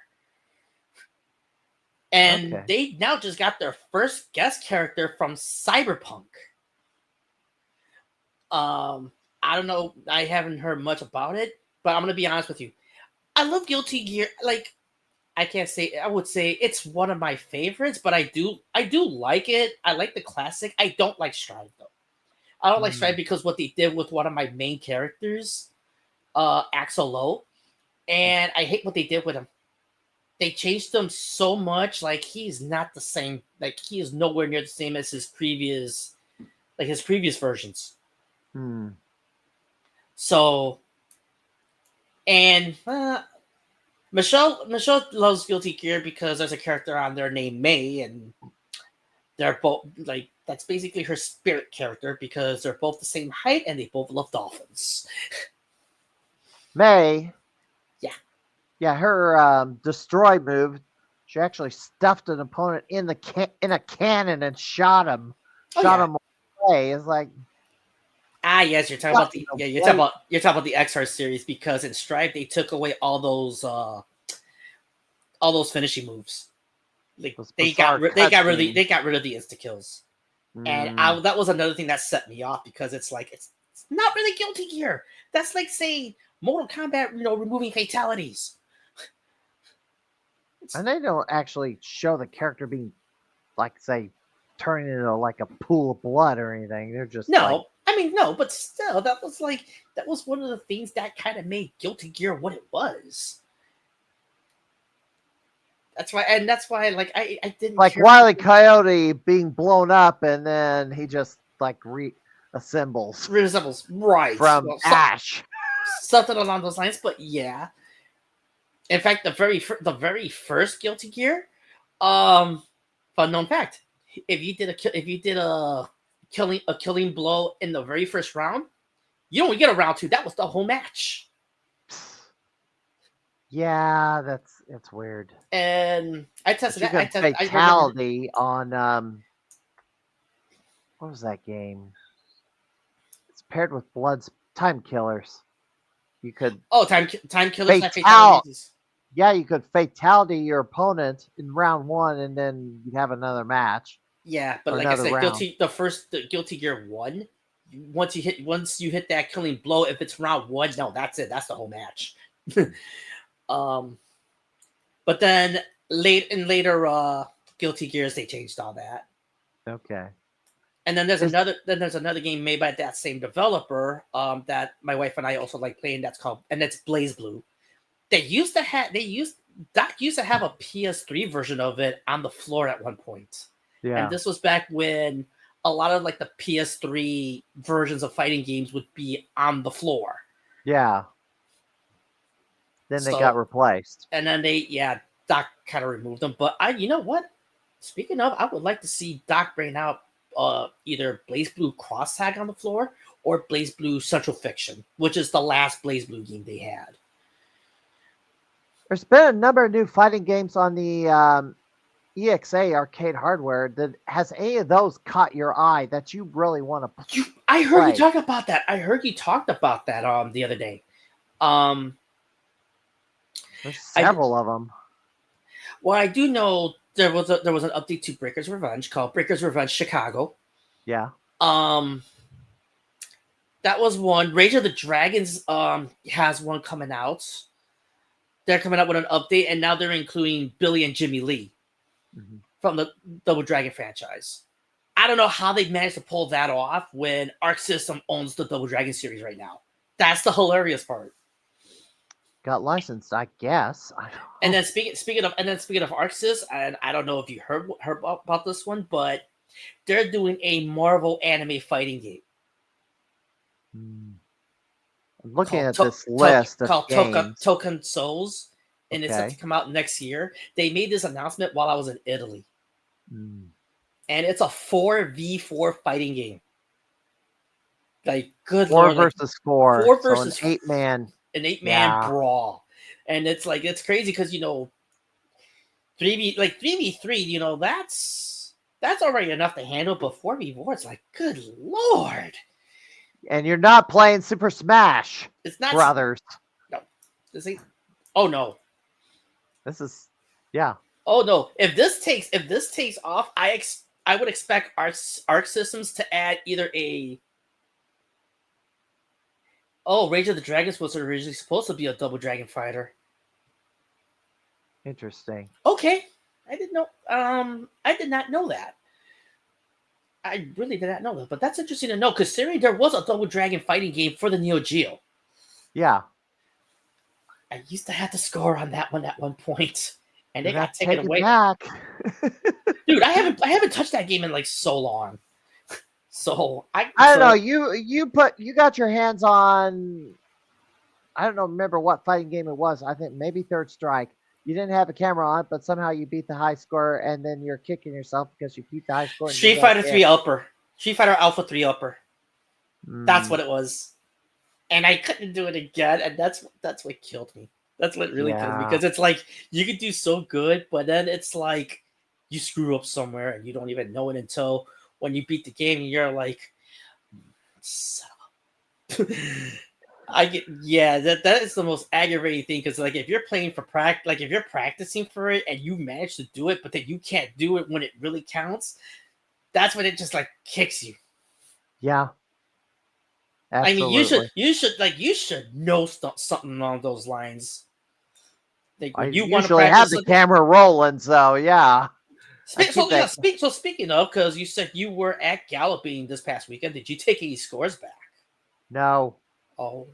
And they now just got their first guest character from Cyberpunk. I don't know. I haven't heard much about it, but I'm gonna be honest with you. I love Guilty Gear. Like, I would say it's one of my favorites, but I do like it. I like the classic. I don't like Strive though. I don't like Strive because what they did with one of my main characters, Axel Lowe, and I hate what they did with him. They changed him so much. Like he's not the same. Like he is nowhere near the same as his previous versions. So, and Michelle loves Guilty Gear because there's a character on there named May, and They're both like that's basically her spirit character because they're both the same height and they both love dolphins. May. Yeah. Yeah, her destroy move. She actually stuffed an opponent in a cannon and shot him. Shot him away. It's like. Yes, you're talking about the you're talking about the XR series because in Stripe they took away all those finishing moves. Like they got rid of the insta kills, and that was another thing that set me off because it's like it's not really Guilty Gear. That's like saying Mortal Kombat, removing fatalities. And they don't actually show the character being, like, say, turning into like a pool of blood or anything. They're just no, but still, that was one of the things that kind of made Guilty Gear what it was. That's why, like, I didn't like care Wile E. Coyote being blown up and then he just like reassembles right from ash, something along those lines. But yeah, in fact, the very first Guilty Gear, fun known fact: if you did a killing blow in the very first round, you don't get a round two. That was the whole match. Yeah, it's weird. And I tested that. I tested fatality on what was that game? It's paired with Blood's Time Killers. You could time killers have fatalities. Yeah, you could fatality your opponent in round one, and then you'd have another match. Yeah, but like I said, the Guilty Gear 1. Once you hit that killing blow, if it's round one, no, that's it. That's the whole match. But then later Guilty Gears, they changed all that. Okay. And then there's another game made by that same developer that my wife and I also like playing. That's Blaze Blue. Doc used to have a PS3 version of it on the floor at one point. Yeah. And this was back when a lot of like the PS3 versions of fighting games would be on the floor. Yeah. Then they got replaced. And then Doc kind of removed them. But you know what? Speaking of, I would like to see Doc bring out either Blaze Blue Cross Tag on the floor or Blaze Blue Central Fiction, which is the last Blaze Blue game they had. There's been a number of new fighting games on the EXA arcade hardware. Has any of those caught your eye that you really want to play? I heard you talk about that. The other day. There's several of them. Well, I do know there was an update to Breaker's Revenge called Breaker's Revenge Chicago. Yeah. That was one. Rage of the Dragons has one coming out. They're coming out with an update, and now they're including Billy and Jimmy Lee from the Double Dragon franchise. I don't know how they managed to pull that off when Arc System owns the Double Dragon series right now. That's the hilarious part. Got licensed, I guess. And then speaking of Arc Sys, and I don't know if you heard about this one, but they're doing a Marvel anime fighting game. I'm looking at this list called games. Token Souls, and it's set to come out next year. They made this announcement while I was in Italy, and it's a 4v4 fighting game. Like good 4 lord, versus 4. 4 versus so an 8-man. An 8-man brawl, and it's crazy because 3v3, that's already enough to handle, but 4v4, it's like good lord. And you're not playing Super Smash. It's not Brothers. No, this ain't. Oh no. This is yeah. Oh no! If this takes off, I would expect Arc Systems to add either a. Oh, Rage of the Dragons was originally supposed to be a Double Dragon fighter. Interesting. Okay, I didn't know. I did not know that. I really did not know that, but that's interesting to know. Considering there was a Double Dragon fighting game for the Neo Geo. Yeah. I used to have to score on that one at one point, and they got taken away. Back. Dude, I haven't touched that game in like so long. So I don't know. You got your hands on. I don't know. Remember what fighting game it was? I think maybe Third Strike. you didn't have a camera on, but somehow you beat the high score, and then you're kicking yourself because you beat the high score. Street Fighter 3 Upper. Street Fighter Alpha 3 Upper. That's Mm. what it was. And I couldn't do it again, and that's what killed me. That's what really killed me, Yeah. because it's like you could do so good, but then it's like you screw up somewhere and you don't even know it until when you beat the game and you're like, son of a- that is the most aggravating thing, because like if you're playing for practice, like if you're practicing for it and you manage to do it, but then you can't do it when it really counts, that's when it just like kicks you. Yeah. Absolutely. I mean, you should know something along those lines. Like I when you want to usually have practice the something- camera rolling, so yeah. So speaking of, because you said you were at Galloping this past weekend, did you take any scores back? No. Oh.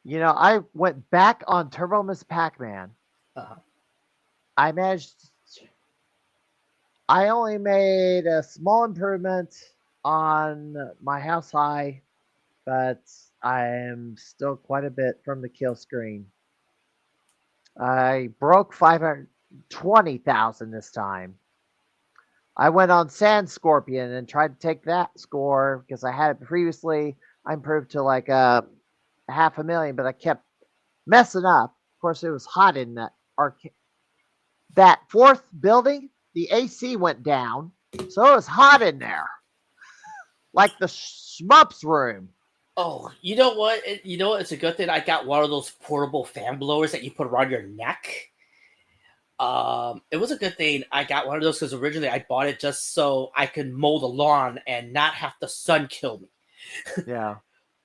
You know, I went back on Turbo Miss Pac-Man. I managed. I only made a small improvement on my house high, but I am still quite a bit from the kill screen. I broke 520,000 this time. I went on Sand Scorpion and tried to take that score because I had it previously. I improved to like a 500,000, but I kept messing up. Of course, it was hot in that arcade. That fourth building, the AC went down, so it was hot in there, like the schmups room. Oh, you know what? It's a good thing I got one of those portable fan blowers that you put around your neck. It was a good thing I got one of those because originally I bought it just so I could mow the lawn and not have the sun kill me. Yeah.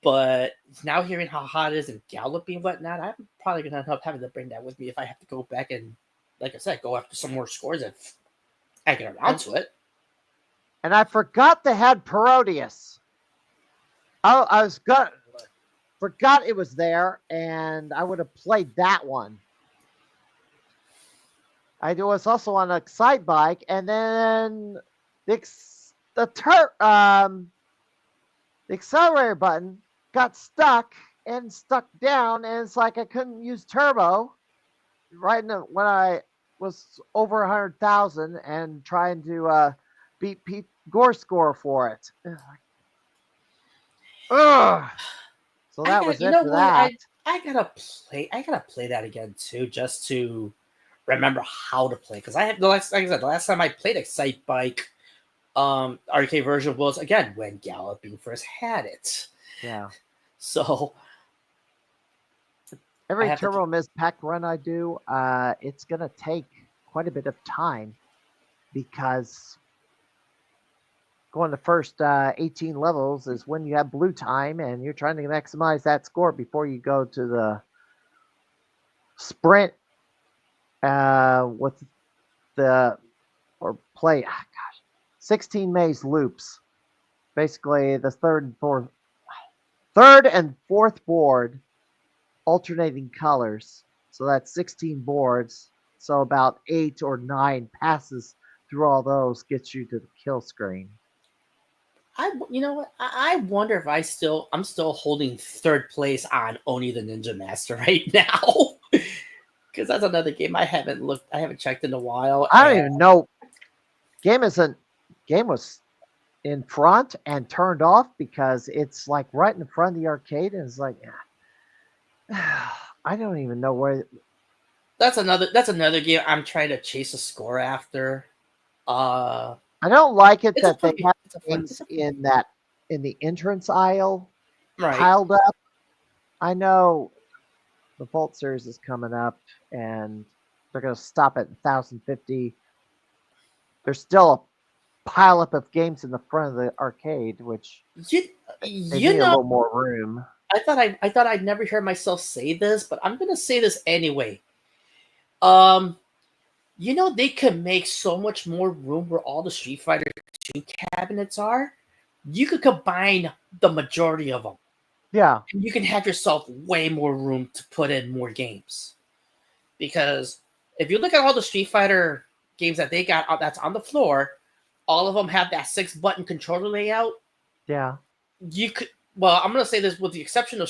But now hearing how hot it is and Galloping and whatnot, I'm probably going to end up having to bring that with me if I have to go back and, like I said, go after some more scores if I get around to it. And I forgot they had Parodius. Oh, forgot it was there, and I would have played that one. I was also on a Excite bike, and then the accelerator button got stuck down, and it's like I couldn't use turbo when I was over 100,000 and trying to beat Pete Gore score for it. Ugh. So that was it for that. I gotta play that again too, just to remember how to play. Because the last time I played Excite Bike, arcade version was again when Galloping first had it. Yeah. So every Turbo Miss Pack run I do, it's gonna take quite a bit of time because going the first 18 levels is when you have blue time and you're trying to maximize that score before you go to the sprint with the or play 16 maze loops. Basically the third and fourth board alternating colors. So that's 16 boards. So about 8 or 9 passes through all those gets you to the kill screen. You know what? I wonder if I'm still holding third place on Oni the Ninja Master right now, because that's another game I haven't checked in a while. I don't even know. Game was in front and turned off because it's like right in front of the arcade, and it's like I don't even know where. That's another game I'm trying to chase a score after. I don't like it that they have things in the entrance aisle piled up. I know the Vault Series is coming up, and they're going to stop at 1,050. There's still a pile up of games in the front of the arcade, which they need a little more room. I thought I'd never hear myself say this, but I'm going to say this anyway. They can make so much more room where all the Street Fighter 2 cabinets are. You could combine the majority of them. Yeah. And you can have yourself way more room to put in more games. Because if you look at all the Street Fighter games that they got that's on the floor, all of them have that 6-button controller layout. Yeah. I'm going to say this with the exception of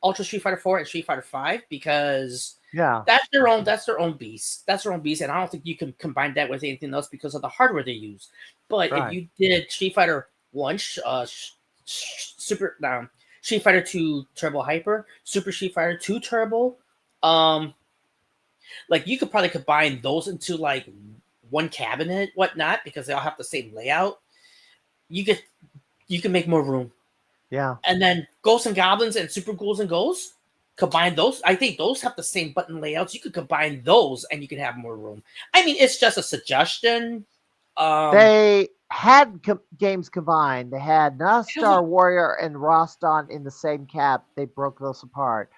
Ultra Street Fighter 4 and Street Fighter 5, because Yeah. That's their own. That's their own beast. That's their own beast, and I don't think you can combine that with anything else because of the hardware they use. But if you did Street Fighter One, Super Street Fighter 2 Turbo Hyper, Super Street Fighter 2 Turbo, like you could probably combine those into like one cabinet, whatnot, because they all have the same layout. You can make more room. Yeah. And then Ghosts and Goblins and Super Ghouls and Ghosts, combine those. I think those have the same button layouts. You could combine those and you can have more room. I mean, it's just a suggestion. They had games combined. They had Star Warrior and Roston in the same cap. They broke those apart.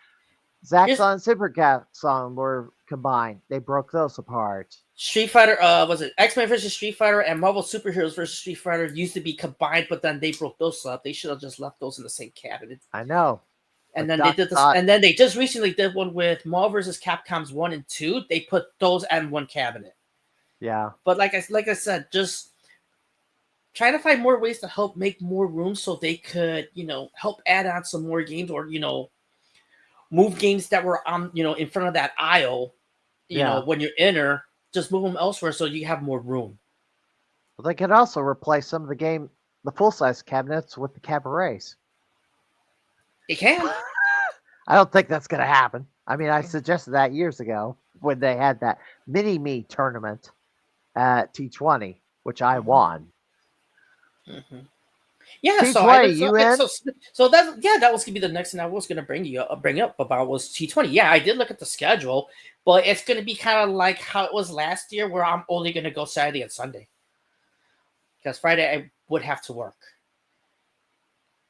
Zaxxon and Super Zaxxon were combined. They broke those apart. Street Fighter, was it X-Men versus Street Fighter and Marvel Superheroes versus Street Fighter used to be combined, but then they broke those up. They should have just left those in the same cabinet. I know. And then they did this, and then they just recently did one with Marvel versus Capcom's 1 and 2. They put those in one cabinet. Yeah. But like I said, just trying to find more ways to help make more room so they could, help add on some more games or, move games that were on, in front of that aisle, when you're in just move them elsewhere so you have more room. Well, they could also replace some of the full-size cabinets with the cabarets. They can. I don't think that's going to happen. I mean, I suggested that years ago when they had that mini-me tournament at T20, which I won. Mm-hmm. Yeah, T20, so that was gonna be the next thing I was gonna bring up about was T20. Yeah, I did look at the schedule, but it's gonna be kind of like how it was last year, where I'm only gonna go Saturday and Sunday because Friday I would have to work.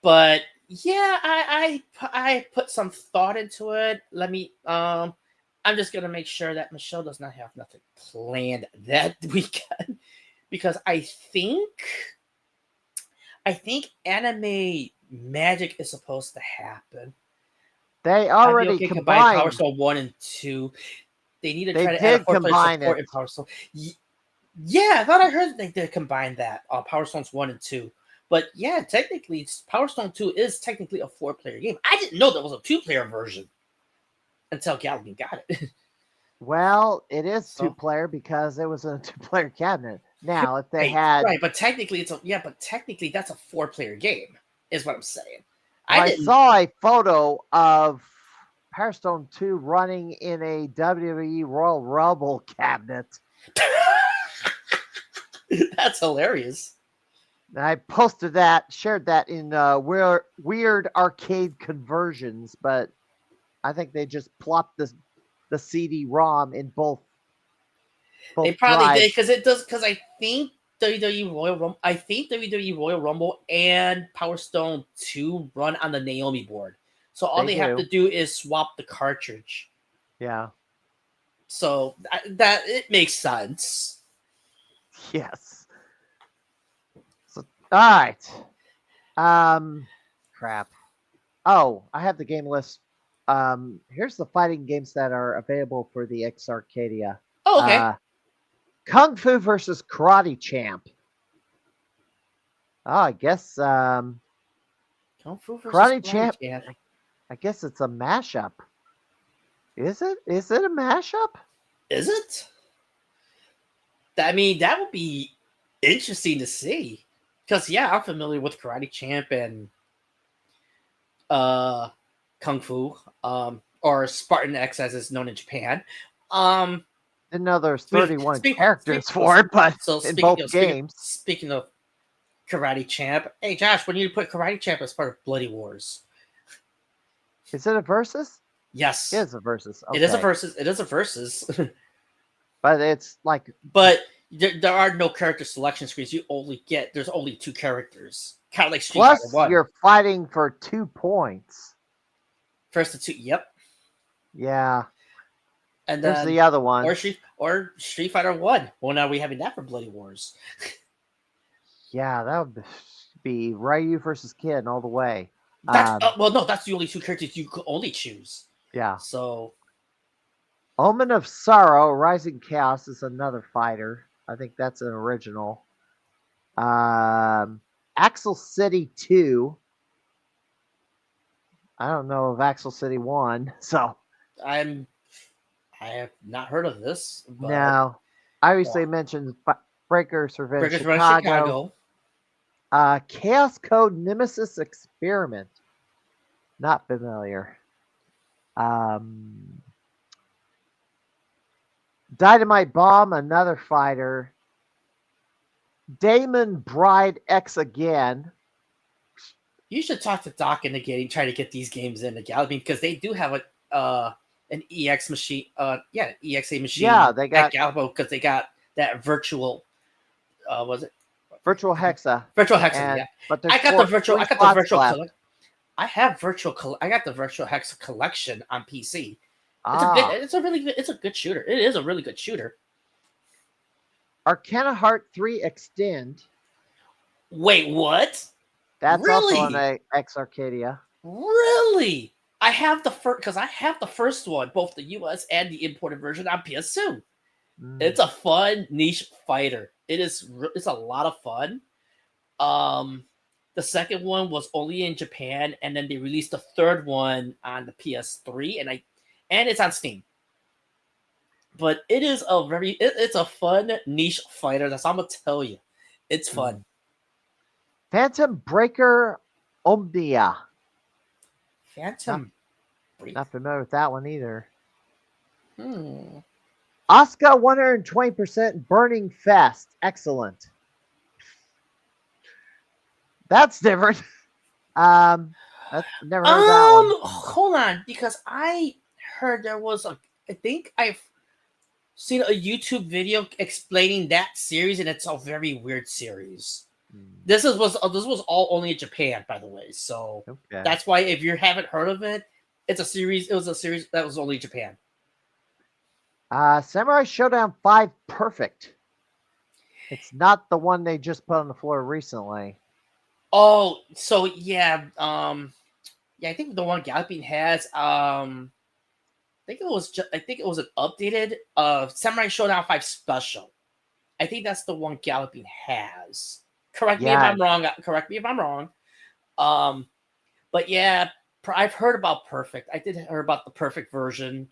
But yeah, I put some thought into it. Let me I'm just gonna make sure that Michelle does not have nothing planned that weekend because I think Anime Magic is supposed to happen. They already combined Power Stone 1 and 2. They need to try to add a fourth player support it. in Power Stone. Yeah, I thought I heard they did combine that. Power Stones 1 and 2. But yeah, technically, Power Stone 2 is technically a 4-player game. I didn't know there was a 2-player version until Gallagher got it. Well, it is 2-player because it was a 2-player cabinet. Now, if they had but technically that's a 4-player game, is what I'm saying. I saw a photo of Power Stone 2 running in a WWE Royal Rumble cabinet. That's hilarious. And I posted that, shared that in weird arcade conversions, but I think they just plopped the CD-ROM in both. They probably did because I think WWE Royal Rumble and Power Stone 2 run on the Naomi board. So all they have to do is swap the cartridge. Yeah. So that it makes sense. Yes. So all right. Crap. Oh, I have the game list. Here's the fighting games that are available for the X Arcadia. Oh, okay. Kung Fu versus Karate Champ. Oh, I guess Kung Fu versus Karate Champ. I guess it's a mashup. Is it? Is it a mashup? Is it? I mean, that would be interesting to see. Because yeah, I'm familiar with Karate Champ and Kung Fu, or Spartan X as it's known in Japan. Didn't know there's 31 characters for it, but in both games. Speaking of Karate Champ, hey Josh, when you put Karate Champ as part of Bloody Wars? Is it a versus? Yes. It is a versus. Okay. It is a versus. It is a versus. But it's like... But there are no character selection screens. There's only 2 characters. Kind of like Street Fighter 1. You're fighting for 2 points. First to 2, yep. Yeah. And there's the other one. Or Street Fighter 1. Well, now we're having that for Bloody Wars. Yeah, that would be Ryu versus Kid all the way. Well, no, that's the only 2 characters you could only choose. Yeah. So, Omen of Sorrow, Rising Chaos is another fighter. I think that's an original. Axel City 2. I don't know of Axel City 1, so. I have not heard of this. But No. I obviously mentioned Breakers Revenge Breakers Chicago. Revenge Chicago. Chaos Code Nemesis Experiment. Not familiar. Dynamite Bomb, another fighter. Damon Bride X again. You should talk to Doc and try to get these games in again. I mean, because they do have an EX machine. EXA machine. Yeah, they got Galbo because they got that virtual. Was it Virtual Hexa? Virtual Hexa. Yeah, but I got the virtual. I got the virtual. I got the virtual Hexa collection on PC. It's a good shooter. It is a really good shooter. Arcana Heart 3 Extend. Wait, what? That's really? also on X Arcadia. Really? I have the first because I have the first one, both the US and the imported version on PS2. It's a fun niche fighter. It's a lot of fun. The second one was only in Japan, and then they released the third one on the PS3, and it's on Steam. But it is it's a fun niche fighter. That's all I'm gonna tell you. It's fun. Phantom Breaker Omnia. Phantom. Not familiar with that one either. Hmm. Oscar 120% Burning Fest. Excellent. That's different. I've never heard that one. Hold on, because I heard there was I think I've seen a YouTube video explaining that series, and it's a very weird series. This was all only in Japan, by the way. So that's why if you haven't heard of it, it's a series. It was a series that was only Japan. Samurai Showdown 5 Perfect. It's not the one they just put on the floor recently. Oh, so yeah, I think the one Galloping has, I think it was an updated Samurai Showdown 5 Special. I think that's the one Galloping has. Correct me if I'm wrong. But yeah, I've heard about Perfect. I did hear about the Perfect version.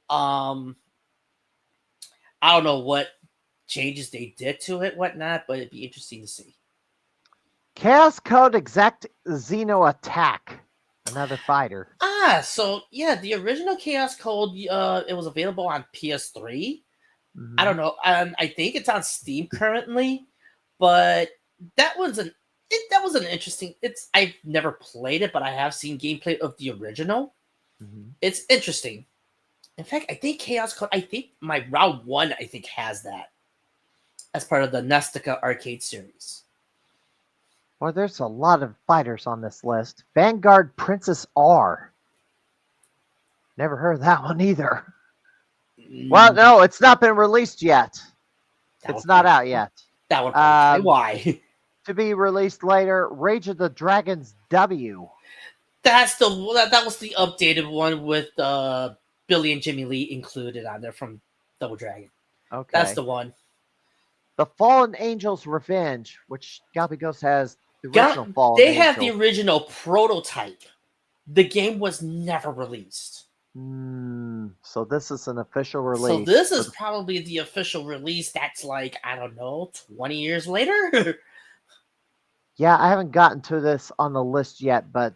I don't know what changes they did to it, whatnot, but it'd be interesting to see. Chaos Code Exact Xeno Attack. Another fighter. So yeah, the original Chaos Code, it was available on PS3. I don't know. I think it's on Steam currently, but that was an interesting. I've never played it, but I have seen gameplay of the original. It's interesting. In fact, I think Chaos Code. I think my round 1, I think, has that as part of the Nestica arcade series. Well, there's a lot of fighters on this list. Vanguard Princess R. Never heard of that one either. Well, no, it's not been released yet. It's not out yet. That would why? To be released later, Rage of the Dragons W. That was the updated one with Billy and Jimmy Lee included on there from Double Dragon. Okay. That's the one. The Fallen Angels Revenge, which Galby Ghost has the original Fallen They Angel. have the original prototype. The game was never released. So this is an official release. So this is probably the official release that's like, I don't know, 20 years later? Yeah, I haven't gotten to this on the list yet, but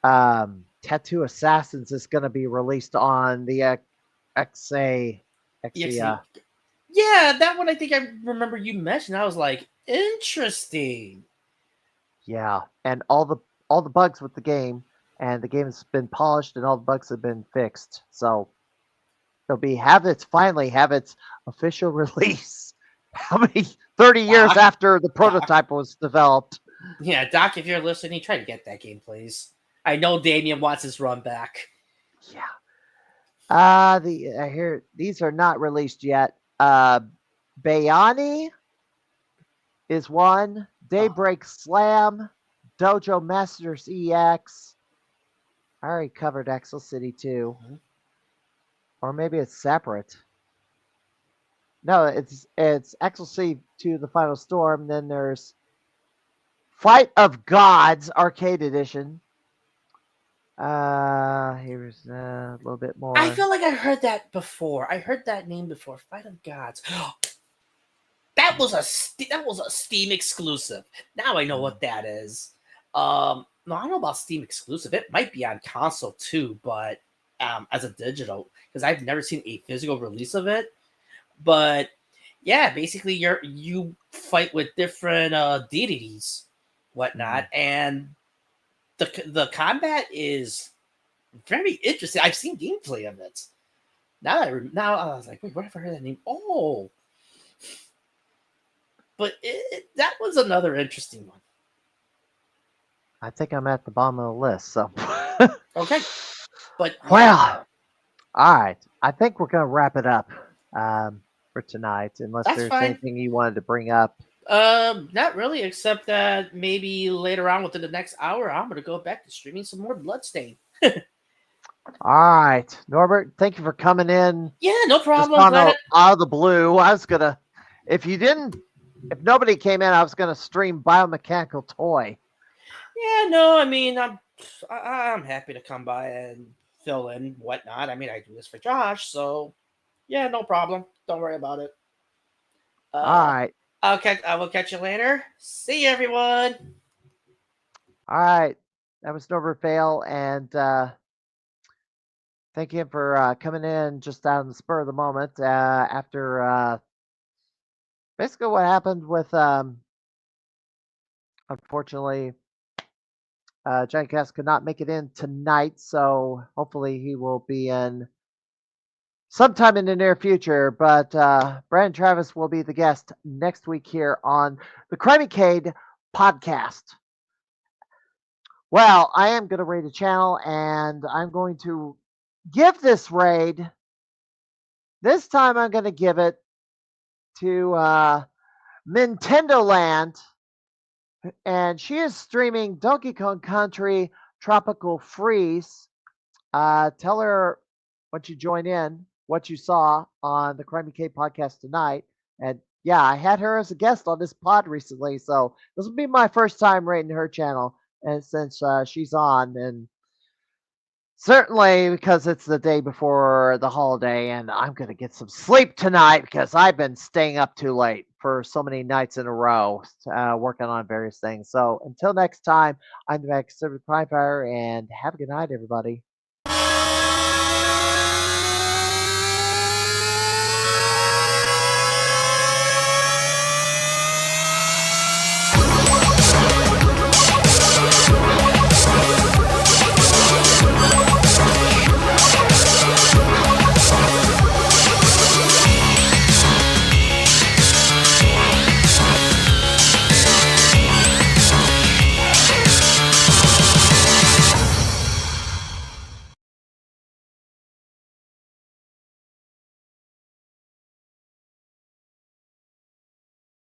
Tattoo Assassins is going to be released on the XA. Yeah, that one I think I remember you mentioned. I was like, interesting. Yeah, and all the bugs with the game, and the game has been polished, and all the bugs have been fixed. So it'll finally have its official release. How many 30 years after the prototype was developed? Yeah, Doc, if you're listening, try to get that game, please. I know Damien wants his run back. Yeah. I hear these are not released yet. Bayani is one. Daybreak Slam, Dojo Masters EX. I already covered Axel City 2. Or maybe it's separate. No, it's Axel City 2, The Final Storm. Then there's Fight of Gods Arcade Edition. Here's a little bit more. I feel like I heard that before. I heard that name before. Fight of Gods. That was a Steam exclusive. Now I know what that is. No, I don't know about Steam exclusive. It might be on console too, but as a digital, because I've never seen a physical release of it. But yeah, basically you fight with different deities, whatnot, and the combat is very interesting. I've seen gameplay of it. Now I was like, wait, where have I heard that name? Oh, but that was another interesting one. I think I'm at the bottom of the list. So okay, but well, all right. I think we're gonna wrap it up for tonight, unless That's there's fine. anything you wanted to bring up. Not really, except that maybe later on within the next hour, I'm gonna go back to streaming some more Bloodstain. All right, Norbert, thank you for coming in. Yeah, no problem. Just Glad out of the blue, I was gonna, if nobody came in, I was gonna stream Biomechanical Toy. Yeah, no, I mean, I'm happy to come by and fill in whatnot. I mean, I do this for Josh, so yeah, no problem. Don't worry about it. All right. I will catch you later. See you, everyone. All right. That was Norbert Vale, and thank you for coming in just out on the spur of the moment after basically what happened with, unfortunately, Johnny Cass could not make it in tonight, so hopefully he will be in sometime in the near future. But Brandon Travis will be the guest next week here on the Crimeycade podcast. Well, I am going to raid a channel, and I'm going to give this raid. This time I'm going to give it to Nintendo Land, and she is streaming Donkey Kong Country Tropical Freeze. Tell her once you join in what you saw on the Crimeycade podcast tonight. And yeah, I had her as a guest on this pod recently, so this will be my first time rating her channel, and since she's on, and certainly because it's the day before the holiday, and I'm going to get some sleep tonight because I've been staying up too late for so many nights in a row working on various things. So until next time, I'm the Max Crime Fire, and have a good night, everybody.